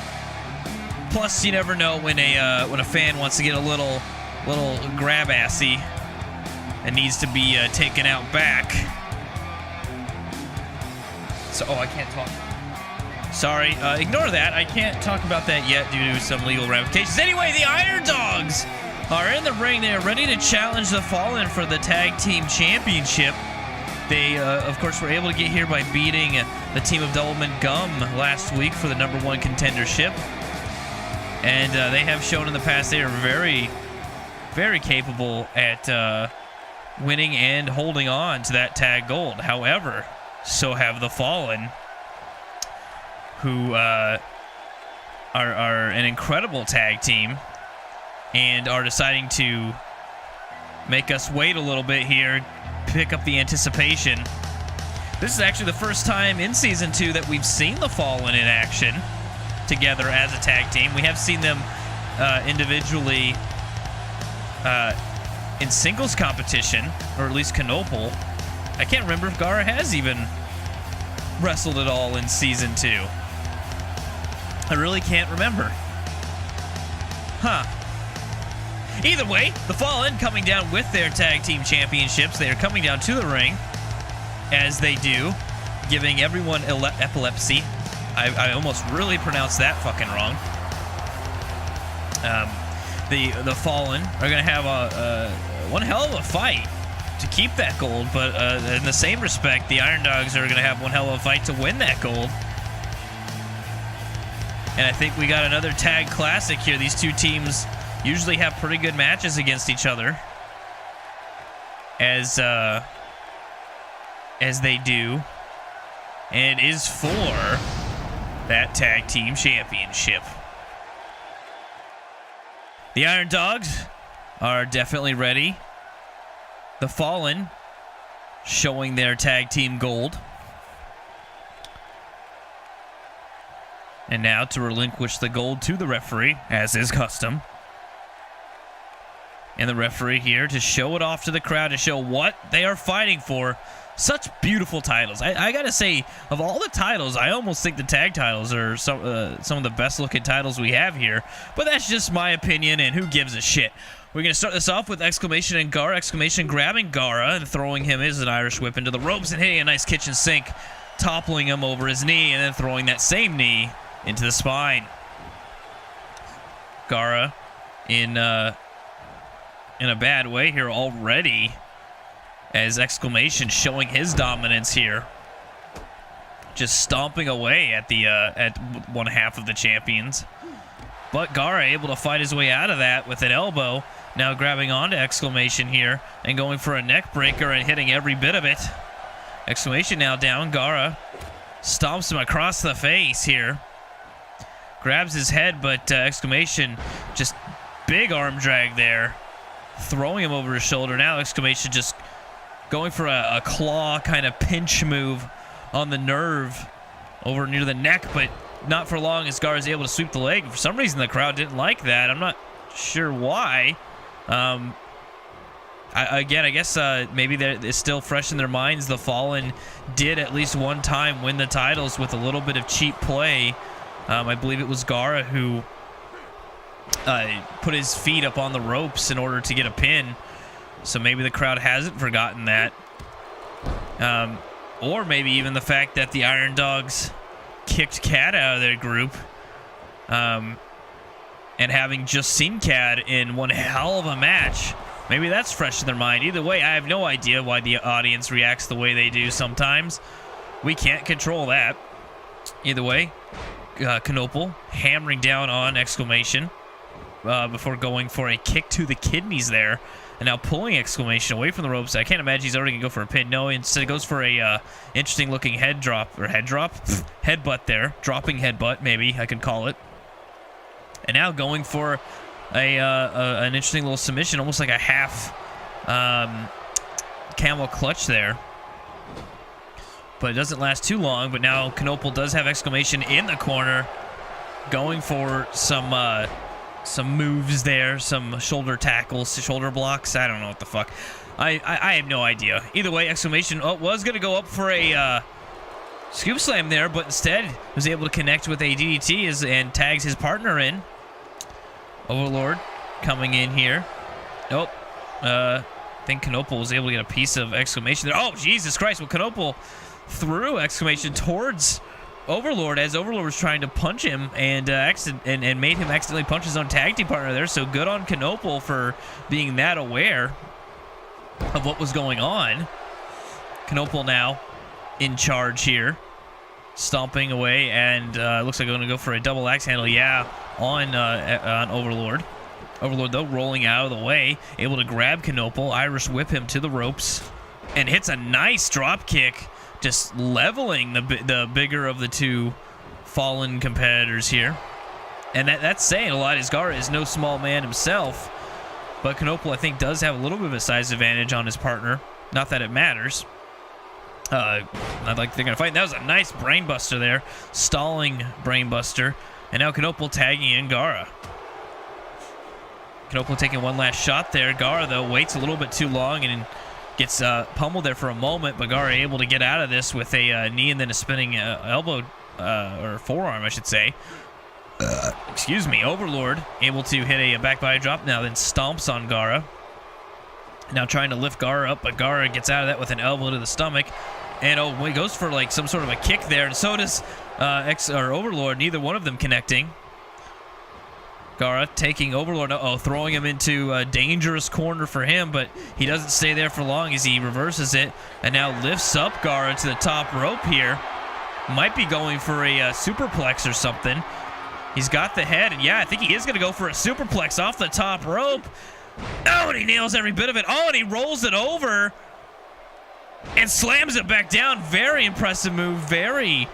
Plus, you never know when a fan wants to get a little grab-assy and needs to be taken out back. So, I can't talk. Sorry, ignore that. I can't talk about that yet due to some legal ramifications. Anyway, the Iron Dogs are in the ring. They are ready to challenge the Fallen for the Tag Team Championship. They, of course, were able to get here by beating the team of Doublemint Gum last week for the #1 contendership. And they have shown in the past they are very, very capable at winning and holding on to that tag gold. However, so have the Fallen, who are an incredible tag team and are deciding to make us wait a little bit here, pick up the anticipation. This is actually the first time in Season 2 that we've seen the Fallen in action together as a tag team. We have seen them individually in singles competition, or at least Canopal. I can't remember if Gara has even wrestled at all in Season 2. I really can't remember. Huh. Either way, the Fallen coming down with their tag team championships. They are coming down to the ring, as they do, giving everyone epilepsy. I almost really pronounced that fucking wrong. The Fallen are going to have one hell of a fight to keep that gold, but in the same respect, the Iron Dogs are going to have one hell of a fight to win that gold. And I think we got another tag classic here. These two teams usually have pretty good matches against each other, as they do, and it is for that tag team championship. The Iron Dogs are definitely ready. The Fallen showing their tag team gold. And now to relinquish the gold to the referee, as is custom. And the referee here to show it off to the crowd, to show what they are fighting for. Such beautiful titles. I gotta say, of all the titles, I almost think the tag titles are some of the best looking titles we have here. But that's just my opinion, and who gives a shit. We're going to start this off with Exclamation and Gara. Exclamation grabbing Gara and throwing him as an Irish whip into the ropes and hitting a nice kitchen sink, toppling him over his knee and then throwing that same knee into the spine. Gara in a bad way here already, as Exclamation showing his dominance here, just stomping away at the at one half of the champions. But Gara able to fight his way out of that with an elbow. Now grabbing onto Exclamation here and going for a neck breaker and hitting every bit of it. Exclamation now down. Gara stomps him across the face here. Grabs his head, but Exclamation just big arm drag there, throwing him over his shoulder. Now Exclamation just going for a claw kind of pinch move on the nerve over near the neck, but not for long as Gara is able to sweep the leg. For some reason, the crowd didn't like that. I'm not sure why. I guess maybe it's still fresh in their minds. The Fallen did at least one time win the titles with a little bit of cheap play. I believe it was Gara who put his feet up on the ropes in order to get a pin. So maybe the crowd hasn't forgotten that. Or maybe even the fact that the Iron Dogs kicked Khad out of their group. And having just seen Khad in one hell of a match, maybe that's fresh in their mind. Either way, I have no idea why the audience reacts the way they do sometimes. We can't control that. Either way, Knoppel hammering down on Exclamation before going for a kick to the kidneys there. And now pulling Exclamation away from the ropes. I can't imagine he's already going to go for a pin. No, instead it goes for a interesting looking headbutt there. Dropping headbutt, maybe I could call it. And now going for an interesting little submission, almost like a half camel clutch there. But it doesn't last too long. But now Knoppel does have Exclamation in the corner, going for some moves there, some shoulder tackles, shoulder blocks. I don't know what the fuck. I have no idea. Either way, Exclamation was going to go up for a scoop slam there, but instead was able to connect with a DDT and tags his partner in. Overlord coming in here. Nope. I think Knoppel was able to get a piece of Exclamation there. Oh, Jesus Christ. Well, Knoppel threw Exclamation towards Overlord as Overlord was trying to punch him and made him accidentally punch his own tag team partner there. So good on Knoppel for being that aware of what was going on. Knoppel now in charge here, stomping away, and looks like they're going to go for a double axe handle. Yeah, on Overlord. Overlord though rolling out of the way, able to grab Knoppel, Irish whip him to the ropes, and hits a nice drop kick, just leveling the bigger of the two Fallen competitors here. And that's saying a lot, as Gara is no small man himself, but Knoppel I think does have a little bit of a size advantage on his partner. Not that it matters. Not like they're gonna fight. That was a nice brainbuster there, stalling brainbuster, and now Knoppel tagging in Gara. Knoppel taking one last shot there. Gara though waits a little bit too long and gets pummeled there for a moment, but Gara able to get out of this with a knee and then a spinning elbow or forearm, I should say. Excuse me. Overlord able to hit a back body drop now, then stomps on Gara. Now trying to lift Gara up, but Gara gets out of that with an elbow to the stomach. And he goes for like some sort of a kick there, and so does Overlord. Neither one of them connecting. Gara taking Overlord, throwing him into a dangerous corner for him, but he doesn't stay there for long as he reverses it and now lifts up Gara to the top rope here. Might be going for a superplex or something. He's got the head, and yeah, I think he is going to go for a superplex off the top rope. Oh, and he nails every bit of it. Oh, and he rolls it over and slams it back down. Very impressive move. Very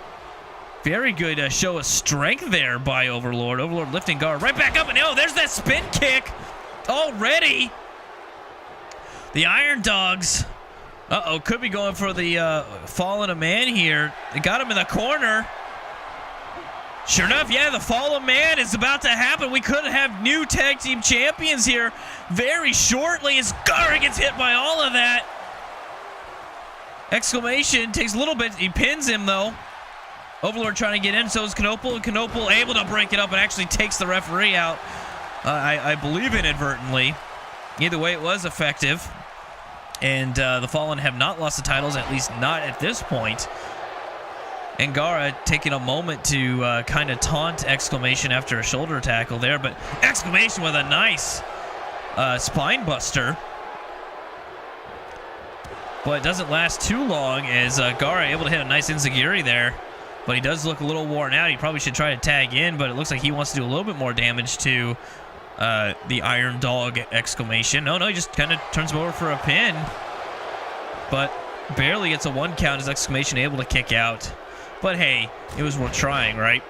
good show of strength there by Overlord. Overlord lifting Gara right back up, and there's that spin kick already. The Iron Dogs, could be going for the Fallen a Man here. They got him in the corner. Sure enough, yeah, the Fallen Man is about to happen. We could have new tag team champions here very shortly as Gara gets hit by all of that. Exclamation takes a little bit. He pins him, though. Overlord trying to get in, so is Knoppel, and Knoppel able to break it up and actually takes the referee out, I believe inadvertently. Either way, it was effective. And the Fallen have not lost the titles, at least not at this point. And Gara taking a moment to kind of taunt Exclamation after a shoulder tackle there. But Exclamation with a nice spine buster. But it doesn't last too long as Gara able to hit a nice enziguri there. But he does look a little worn out. He probably should try to tag in, but it looks like he wants to do a little bit more damage to the Iron Dog Exclamation. No, he just kind of turns him over for a pin. But barely gets a 1 count as Exclamation able to kick out. But hey, it was worth trying, right?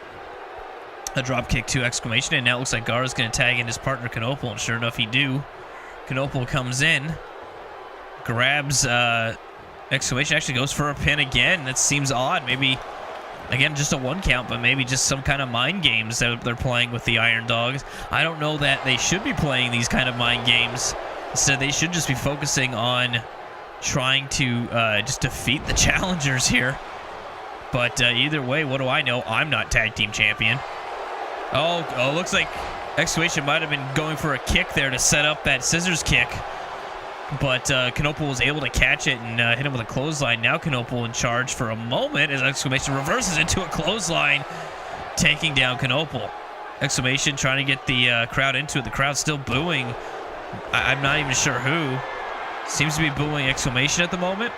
A drop kick to Exclamation, and now it looks like Gara's going to tag in his partner Knopel, and sure enough, he do. Knopel comes in, grabs Exclamation, actually goes for a pin again. That seems odd. Maybe, again, just a 1 count, but maybe just some kind of mind games that they're playing with the Iron Dogs. I don't know that they should be playing these kind of mind games. Instead, they should just be focusing on trying to just defeat the challengers here. But either way, what do I know? I'm not tag team champion. Oh, looks like Exclamation might have been going for a kick there to set up that scissors kick. But Knopel was able to catch it and hit him with a clothesline. Now Knopel in charge for a moment as Exclamation reverses into a clothesline, taking down Knopel. Exclamation trying to get the crowd into it. The crowd's still booing. I'm not even sure who. Seems to be booing Exclamation at the moment.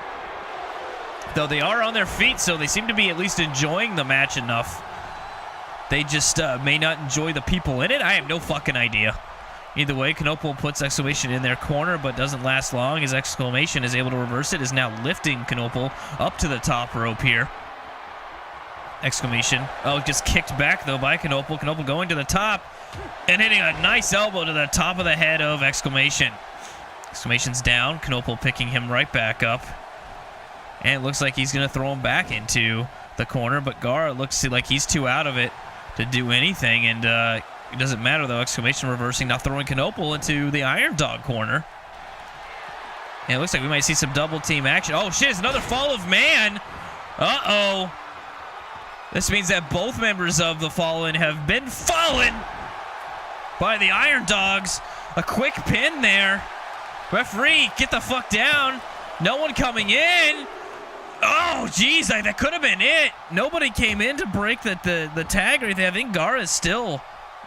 Though they are on their feet, so they seem to be at least enjoying the match enough. They just may not enjoy the people in it. I have no fucking idea. Either way, Knopel puts Exclamation in their corner, but doesn't last long as Exclamation is able to reverse it, is now lifting Knopel up to the top rope here. Exclamation. Oh, just kicked back, though, by Knopel. Knopel going to the top and hitting a nice elbow to the top of the head of Exclamation. Exclamation's down. Knopel picking him right back up. And it looks like he's going to throw him back into the corner, but Gara looks like he's too out of it to do anything, and it doesn't matter, though. Exclamation reversing, now throwing Knopel into the Iron Dog corner. And it looks like we might see some double team action. Oh, shit, it's another fall of man. Uh-oh. This means that both members of the Fallen have been fallen by the Iron Dogs. A quick pin there. Referee, get the fuck down. No one coming in. Oh, geez, that could have been it. Nobody came in to break the tag or anything. I think Gara is still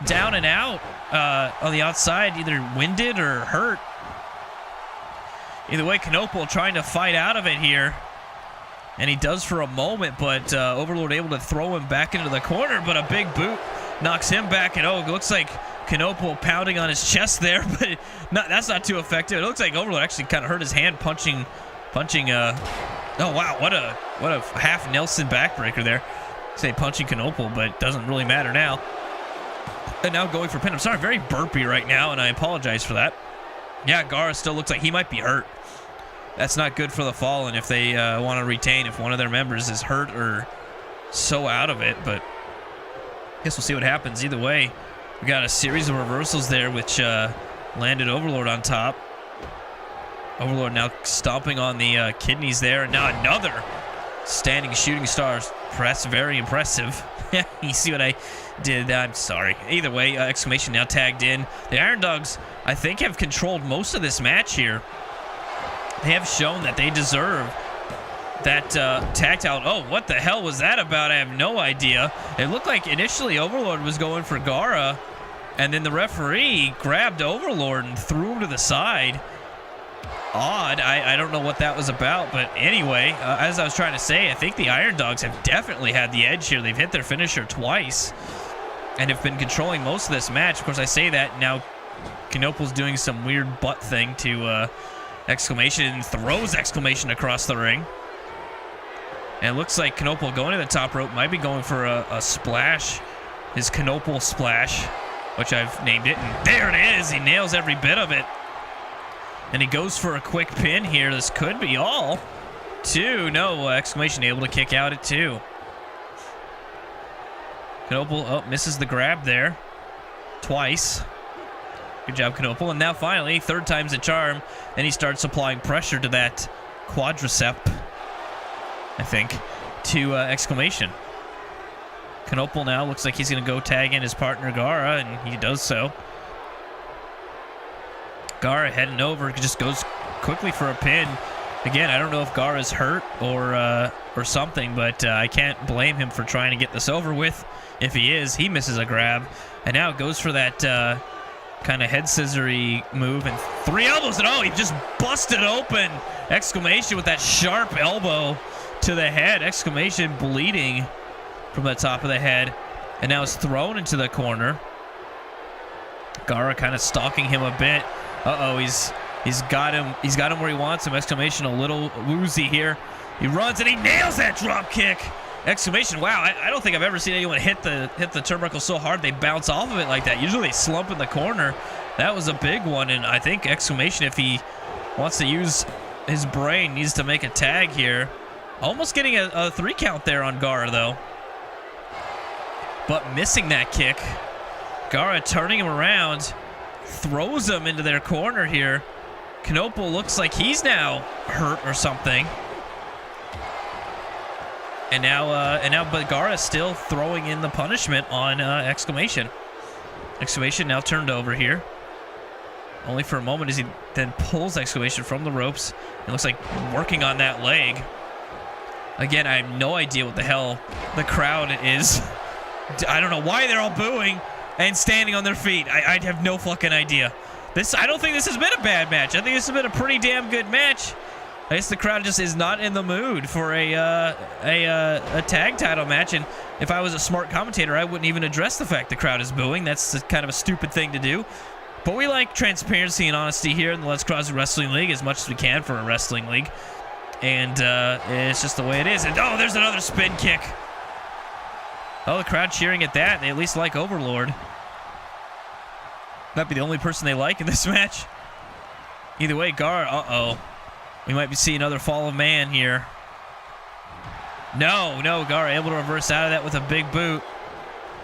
down and out on the outside, either winded or hurt. Either way, Knopel trying to fight out of it here. And he does for a moment, but Overlord able to throw him back into the corner, but a big boot knocks him back. And it looks like Knopel pounding on his chest there, but that's not too effective. It looks like Overlord actually kind of hurt his hand punching oh wow, what a half Nelson backbreaker there. Say punching Knopel, but it doesn't really matter now. And now going for pin. I'm sorry, very burpy right now, and I apologize for that. Yeah, Gara still looks like he might be hurt. That's not good for the Fallen if they want to retain, if one of their members is hurt or so out of it, but I guess we'll see what happens. Either way, we got a series of reversals there, which landed Overlord on top. Overlord now stomping on the kidneys there, and now another standing shooting star press. Very impressive. You see what I did? I'm sorry. Either way, Exclamation now tagged in. The Iron Dogs, I think, have controlled most of this match here. They have shown that they deserve that tag out. Oh, what the hell was that about? I have no idea. It looked like initially Overlord was going for Gara, and then the referee grabbed Overlord and threw him to the side. Odd. I don't know what that was about, but anyway, as I was trying to say, I think the Iron Dogs have definitely had the edge here. They've hit their finisher twice and have been controlling most of this match. Of course, I say that now. Knopel's doing some weird butt thing to Exclamation and throws Exclamation across the ring. And it looks like Knopel going to the top rope, might be going for a splash, his Knopel splash, which I've named it. And there it is. He nails every bit of it. And he goes for a quick pin here. This could be all. 2. No, Exclamation able to kick out at 2. Knopel misses the grab there. Twice. Good job, Knopel. And now finally, 3rd time's a charm. And he starts applying pressure to that quadricep, I think, to Exclamation. Knopel now looks like he's going to go tag in his partner Gara, and he does so. Gara heading over, just goes quickly for a pin. Again, I don't know if Gara's hurt or something, but I can't blame him for trying to get this over with. If he is, he misses a grab. And now goes for that kind of head scissory move, and 3 elbows, and oh, he just busted open! Exclamation with that sharp elbow to the head. Exclamation bleeding from the top of the head. And now is thrown into the corner. Gara kind of stalking him a bit. Uh-oh, he's got him where he wants him. Exclamation a little woozy here. He runs and he nails that drop kick. Exclamation, wow, I don't think I've ever seen anyone hit the turnbuckle so hard they bounce off of it like that. Usually they slump in the corner. That was a big one, and I think Exclamation, if he wants to use his brain, needs to make a tag here. Almost getting a 3 count there on Gara, though. But missing that kick. Gara turning him around, throws him into their corner here. Knoppel looks like he's now hurt or something. And now, but Gara still throwing in the punishment on Exclamation. Exclamation now turned over here. Only for a moment as he then pulls Exclamation from the ropes. It looks like working on that leg. Again, I have no idea what the hell the crowd is. I don't know why they're all booing and standing on their feet. I have no fucking idea. I don't think this has been a bad match. I think this has been a pretty damn good match. I guess the crowd just is not in the mood for a tag title match, and if I was a smart commentator, I wouldn't even address the fact the crowd is booing. That's kind of a stupid thing to do. But we like transparency and honesty here in the Let's Cross Wrestling League as much as we can for a wrestling league, and it's just the way it is. And oh, there's another spin kick. Oh, the crowd cheering at that. They at least like Overlord. Might be the only person they like in this match. Either way, Gara, uh-oh. We might be seeing another fall of man here. No, Gara able to reverse out of that with a big boot.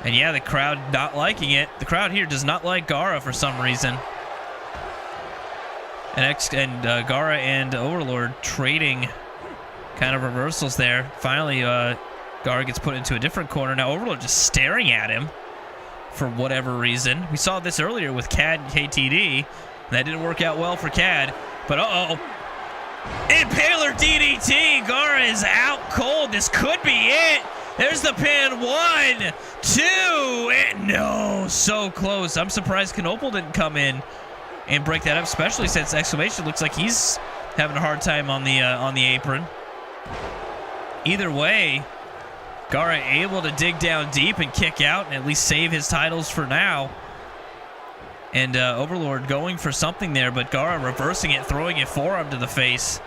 And yeah, the crowd not liking it. The crowd here does not like Gara for some reason. And Gara and Overlord trading kind of reversals there. Finally, Gara gets put into a different corner. Now Overlord just staring at him for whatever reason. We saw this earlier with Khad and KTD. And that didn't work out well for Khad. But uh-oh. Impaler DDT. Gara is out cold. This could be it. There's the pin. 1, 2, and no, so close. I'm surprised Knoppel didn't come in and break that up, especially since Exclamation looks like he's having a hard time on the apron. Either way, Gara able to dig down deep and kick out and at least save his titles for now. And Overlord going for something there, but Gara reversing it, throwing a forearm to the face.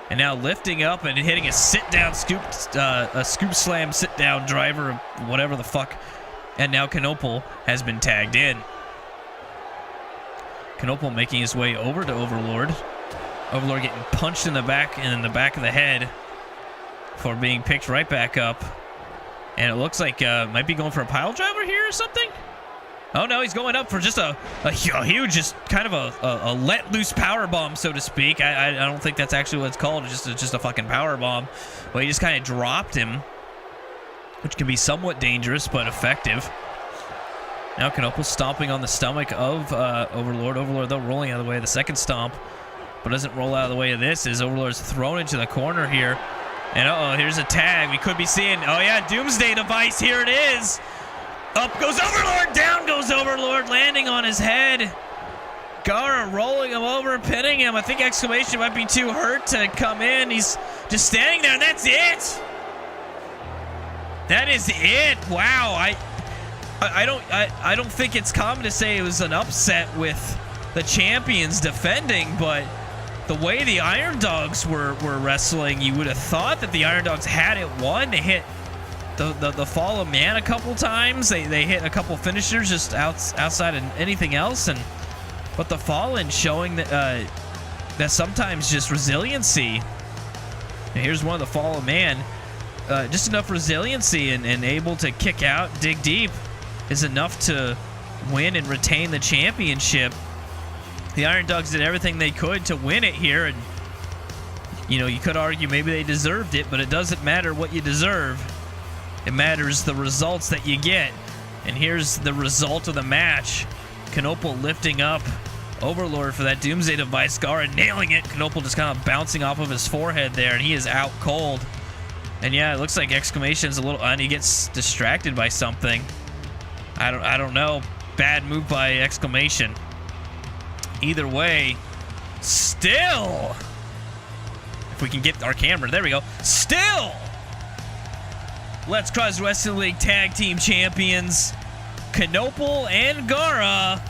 And now lifting up and hitting a sit-down scoop, a scoop slam sit-down driver, whatever the fuck. And now Knoppel has been tagged in. Knoppel making his way over to Overlord. Overlord getting punched in the back and in the back of the head for being picked right back up. And it looks like might be going for a pile driver here or something. Oh no, he's going up for just a huge, just kind of a let loose power bomb, so to speak. I don't think that's actually what it's called. It's just a fucking power bomb. Well, he just kind of dropped him, which can be somewhat dangerous but effective. Now Knoppel stomping on the stomach of Overlord. Overlord though rolling out of the way of the second stomp, but doesn't roll out of the way of this. As Overlord's thrown into the corner here, and uh-oh, here's a tag. We could be seeing. Oh yeah, Doomsday Device. Here it is. Up goes Overlord, down goes Overlord, landing on his head. Gara rolling him over, pinning him. I think Exclamation might be too hurt to come in. He's just standing there, and that's it. That is it. Wow. I don't think it's common to say it was an upset with the champions defending, but the way the Iron Dogs were wrestling, you would have thought that the Iron Dogs had it won. They hit the fall of man a couple times. They hit a couple finishers just outside of anything else, but the Fallen showing that sometimes just resiliency. And here's one of the fall of man, just enough resiliency and able to kick out, dig deep is enough to win and retain the championship. The Iron Dogs did everything they could to win it here, and you know, you could argue maybe they deserved it, but it doesn't matter what you deserve. It matters the results that you get. And here's the result of the match. Knoppel lifting up Overlord for that Doomsday Device. Gara nailing it. Knoppel just kind of bouncing off of his forehead there, and he is out cold. And yeah, it looks like Exclamation's a little, and he gets distracted by something. I don't know. Bad move by Exclamation. Either way, still, if we can get our camera, there we go. Still, Let's Cross Wrestling League Tag Team Champions, Knoppel and Gara,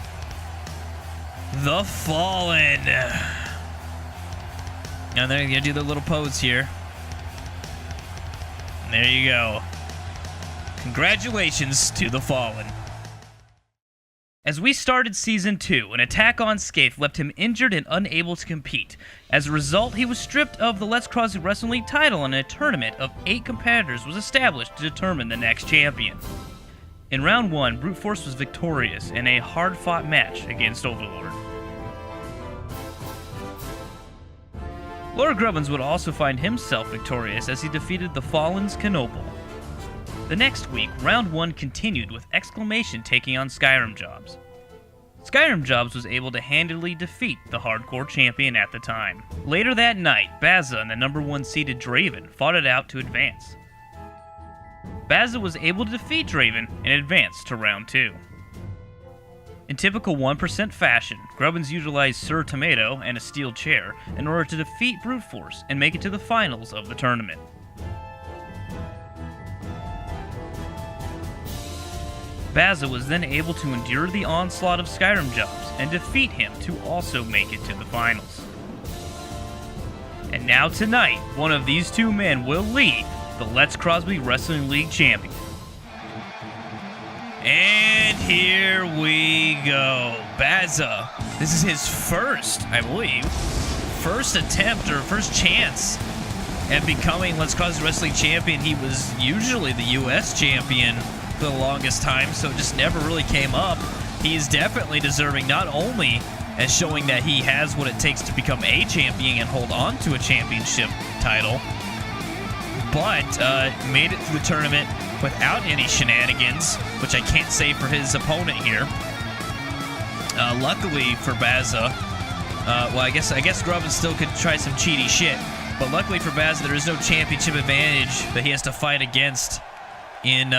the Fallen. And they're gonna do the little pose here. And there you go. Congratulations to the Fallen. As we started Season 2, an attack on Scathe left him injured and unable to compete. As a result, he was stripped of the Let's Cross Wrestling League title, and a tournament of 8 competitors was established to determine the next champion. In Round 1, Brute Force was victorious in a hard-fought match against Overlord. Lord Grubbins would also find himself victorious as he defeated the Fallen's Knoppel. The next week, Round 1 continued with Exclamation taking on Skyrim Jobs. Skyrim Jobs was able to handily defeat the hardcore champion at the time. Later that night, Bazza and the number 1 seeded Draven fought it out to advance. Bazza was able to defeat Draven and advance to Round 2. In typical 1% fashion, Grubbins utilized Sir Tomato and a steel chair in order to defeat Brute Force and make it to the finals of the tournament. Bazza was then able to endure the onslaught of Skyrim Jobs and defeat him to also make it to the finals. And now tonight, one of these two men will lead the Let's Crosby Wrestling League champion. And here we go. Bazza. This is his first, I believe, first attempt or first chance at becoming Let's Crosby Wrestling champion. He was usually the US champion for the longest time, so it just never really came up. He is definitely deserving, not only as showing that he has what it takes to become a champion and hold on to a championship title, but made it through the tournament without any shenanigans, which I can't say for his opponent here. Luckily for Bazza, well, I guess Grubbins still could try some cheaty shit, but luckily for Bazza, there is no championship advantage that he has to fight against in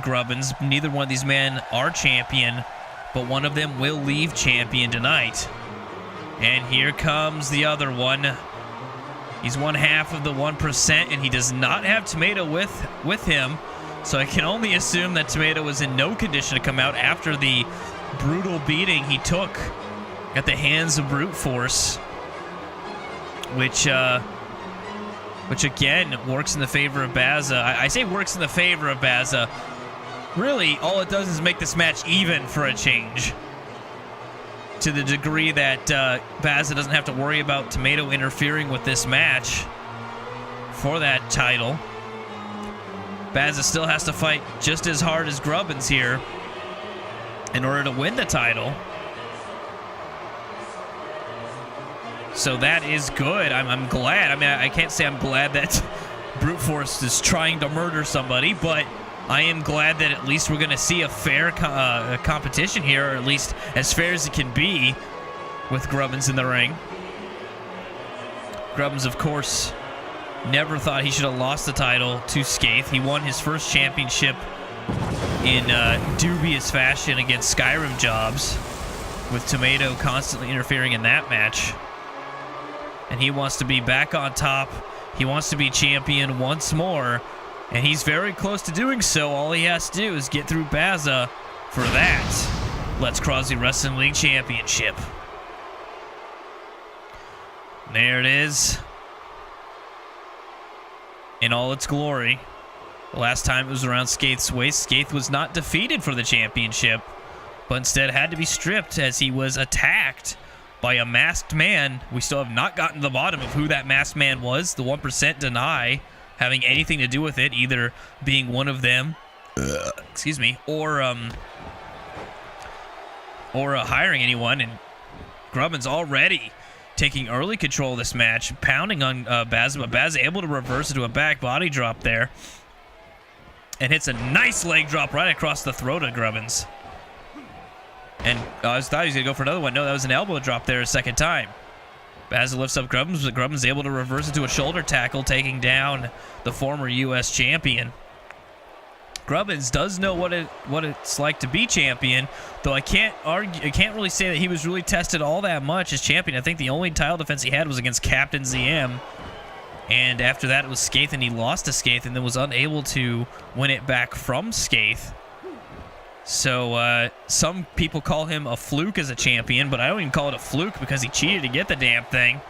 Grubbins. Neither one of these men are champion, but one of them will leave champion tonight. And here comes the other one. He's one half of the 1%, and he does not have Tomato with him, so I can only assume that Tomato was in no condition to come out after the brutal beating he took at the hands of Brute Force, which again works in the favor of Bazza. I say works in the favor of Bazza. Really, all it does is make this match even for a change, to the degree that Bazza doesn't have to worry about Tomato interfering with this match for that title. Bazza still has to fight just as hard as Grubbins here in order to win the title. So that is good. I'm glad. I mean, I can't say I'm glad that Brute Force is trying to murder somebody, but I am glad that at least we're going to see a fair competition here, or at least as fair as it can be with Grubbins in the ring. Grubbins, of course, never thought he should have lost the title to Scathe. He won his first championship in dubious fashion against Skyrim Jobs, with Tomato constantly interfering in that match. And he wants to be back on top. He wants to be champion once more, and he's very close to doing so. All he has to do is get through Bazza for that Let's Crosby Wrestling League Championship. There it is, in all its glory. The last time it was around Scathe's waist, Scathe was not defeated for the championship, but instead had to be stripped as he was attacked by a masked man. We still have not gotten to the bottom of who that masked man was. The 1% deny having anything to do with it, either being one of them, excuse me, or hiring anyone. And Grubbins already taking early control of this match, pounding on Bazza, but Bazza able to reverse into a back body drop there, and hits a nice leg drop right across the throat of Grubbins. And I thought he was going to go for another one. No, that was an elbow drop there a second time. Baza lifts up Grubbins, but Grubbins able to reverse into a shoulder tackle, taking down the former U.S. champion. Grubbins does know what it's like to be champion, though I can't really say that he was really tested all that much as champion. I think the only title defense he had was against Captain ZM, and after that it was Skaith, and he lost to Skaith and then was unable to win it back from Skaith. So some people call him a fluke as a champion, but I don't even call it a fluke because he cheated to get the damn thing.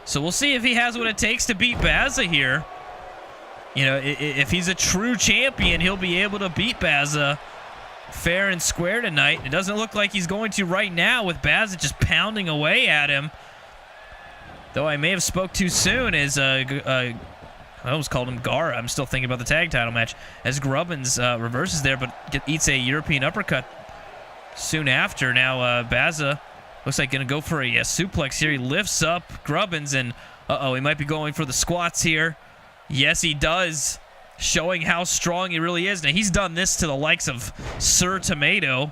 So we'll see if he has what it takes to beat Baza here. You know, if he's a true champion, he'll be able to beat Baza fair and square tonight. It doesn't look like he's going to right now with Baza just pounding away at him. Though I may have spoke too soon as I almost called him Gara. I'm still thinking about the tag title match as Grubbins reverses there, but eats a European uppercut soon after. Now Baza looks like going to go for a suplex here. He lifts up Grubbins, and he might be going for the squats here. Yes, he does, showing how strong he really is. Now, he's done this to the likes of Sir Tomato,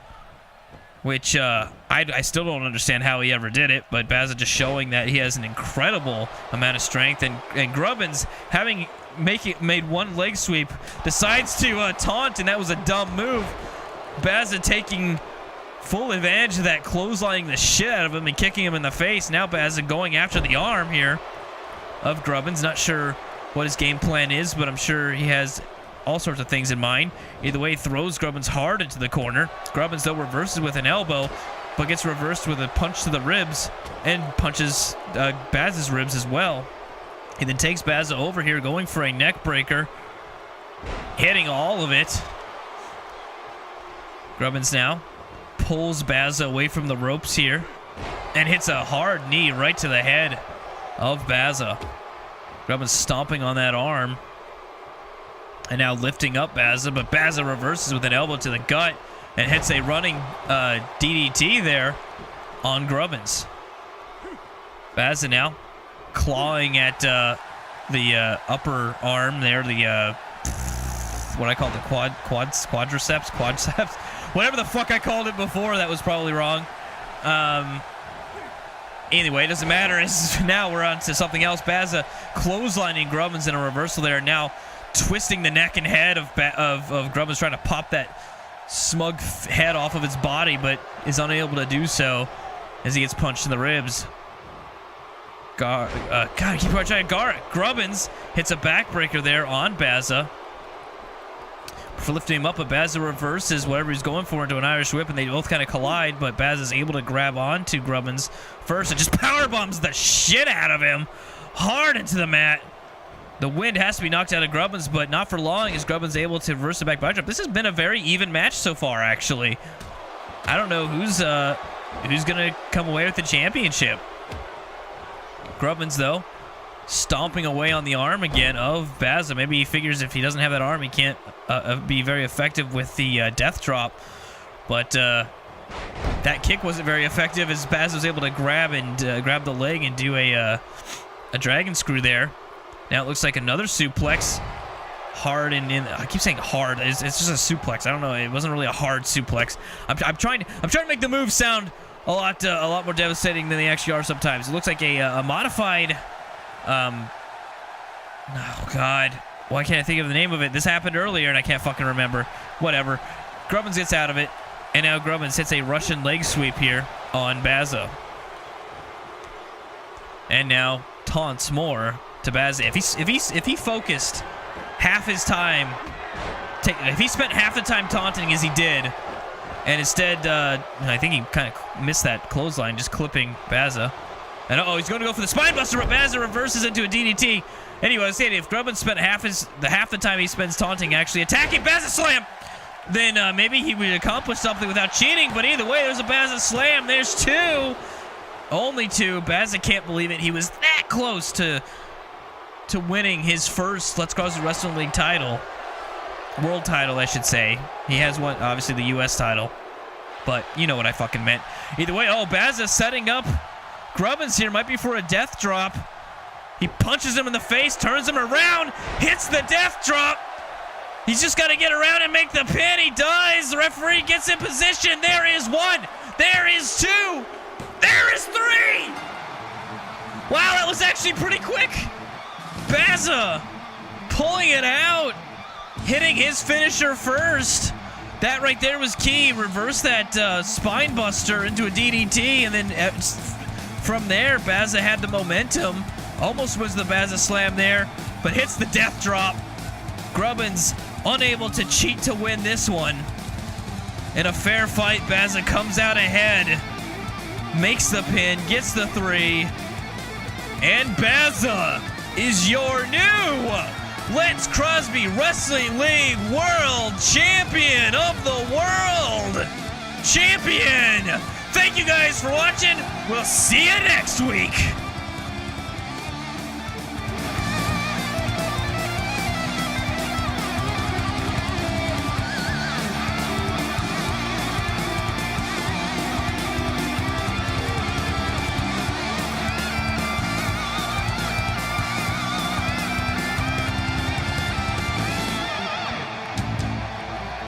which I still don't understand how he ever did it, but Baza just showing that he has an incredible amount of strength. And Grubbins, having made one leg sweep, decides to taunt, and that was a dumb move. Baza taking full advantage of that, clotheslining the shit out of him and kicking him in the face. Now Baza going after the arm here of Grubbins. Not sure what his game plan is, but I'm sure he has all sorts of things in mind. Either way, he throws Grubbins hard into the corner. Grubbins, though, reverses with an elbow, but gets reversed with a punch to the ribs and punches Baza's ribs as well. He then takes Baza over here, going for a neck breaker, hitting all of it. Grubbins now pulls Baza away from the ropes here and hits a hard knee right to the head of Baza. Grubbins stomping on that arm and now lifting up Baza, but Baza reverses with an elbow to the gut and hits a running DDT there on Grubbins. Baza now clawing at the upper arm there, the what I call the quadriceps, whatever the fuck I called it before. That was probably wrong. Anyway, it doesn't matter. Now we're on to something else. Baza clotheslining Grubbins in a reversal there, now twisting the neck and head of Grubbins, trying to pop that smug head off of his body, but is unable to do so as he gets punched in the ribs. God, I keep on trying to guard it. Grubbins hits a backbreaker there on Baza for lifting him up, but Baza reverses whatever he's going for into an Irish whip, and they both kind of collide, but Baza's able to grab onto Grubbins first and just power bombs the shit out of him hard into the mat. The wind has to be knocked out of Grubbins, but not for long as Grubbins able to reverse the back body drop. This has been a very even match so far, actually. I don't know who's going to come away with the championship. Grubbins, though, stomping away on the arm again of Baza. Maybe he figures if he doesn't have that arm, he can't be very effective with the death drop. But that kick wasn't very effective as Baza was able to grab the leg and do a dragon screw there. Now it looks like another suplex. Hard and in. I keep saying hard. It's just a suplex. I don't know. It wasn't really a hard suplex. I'm trying to make the moves sound a lot more devastating than they actually are sometimes. It looks like a modified. Oh God, why can't I think of the name of it? This happened earlier and I can't fucking remember. Whatever. Grubbins gets out of it, and now Grubbins hits a Russian leg sweep here on Baza, and now taunts more to Baza. If he focused half his time, if he spent half the time taunting as he did, and instead, I think he kind of missed that clothesline, just clipping Baza. And he's going to go for the spine buster, but Baza reverses into a DDT. Anyway, I was saying, if Grubbins spent half the time he spends taunting actually attacking Baza slam, then maybe he would accomplish something without cheating. But either way, there's a Baza slam. There's two. Only two. Baza can't believe it. He was that close to winning his first Let's Cross the Wrestling League title. World title, I should say. He has one, obviously the U.S. title. But you know what I fucking meant. Either way, Baza setting up Grubbins here, might be for a death drop. He punches him in the face, turns him around, hits the death drop. He's just got to get around and make the pin. He does. The referee gets in position. There is 1. There is 2. There is 3. Wow, that was actually pretty quick. Baza pulling it out, hitting his finisher first. That right there was key. Reverse that spine buster into a DDT, and then from there, Baza had the momentum. Almost was the Baza slam there, but hits the death drop. Grubbins unable to cheat to win this one. In a fair fight, Baza comes out ahead, makes the pin, gets the 3, and Baza is your new Let's Crosby Wrestling League World Champion of the World. Champion! Thank you guys for watching. We'll see you next week.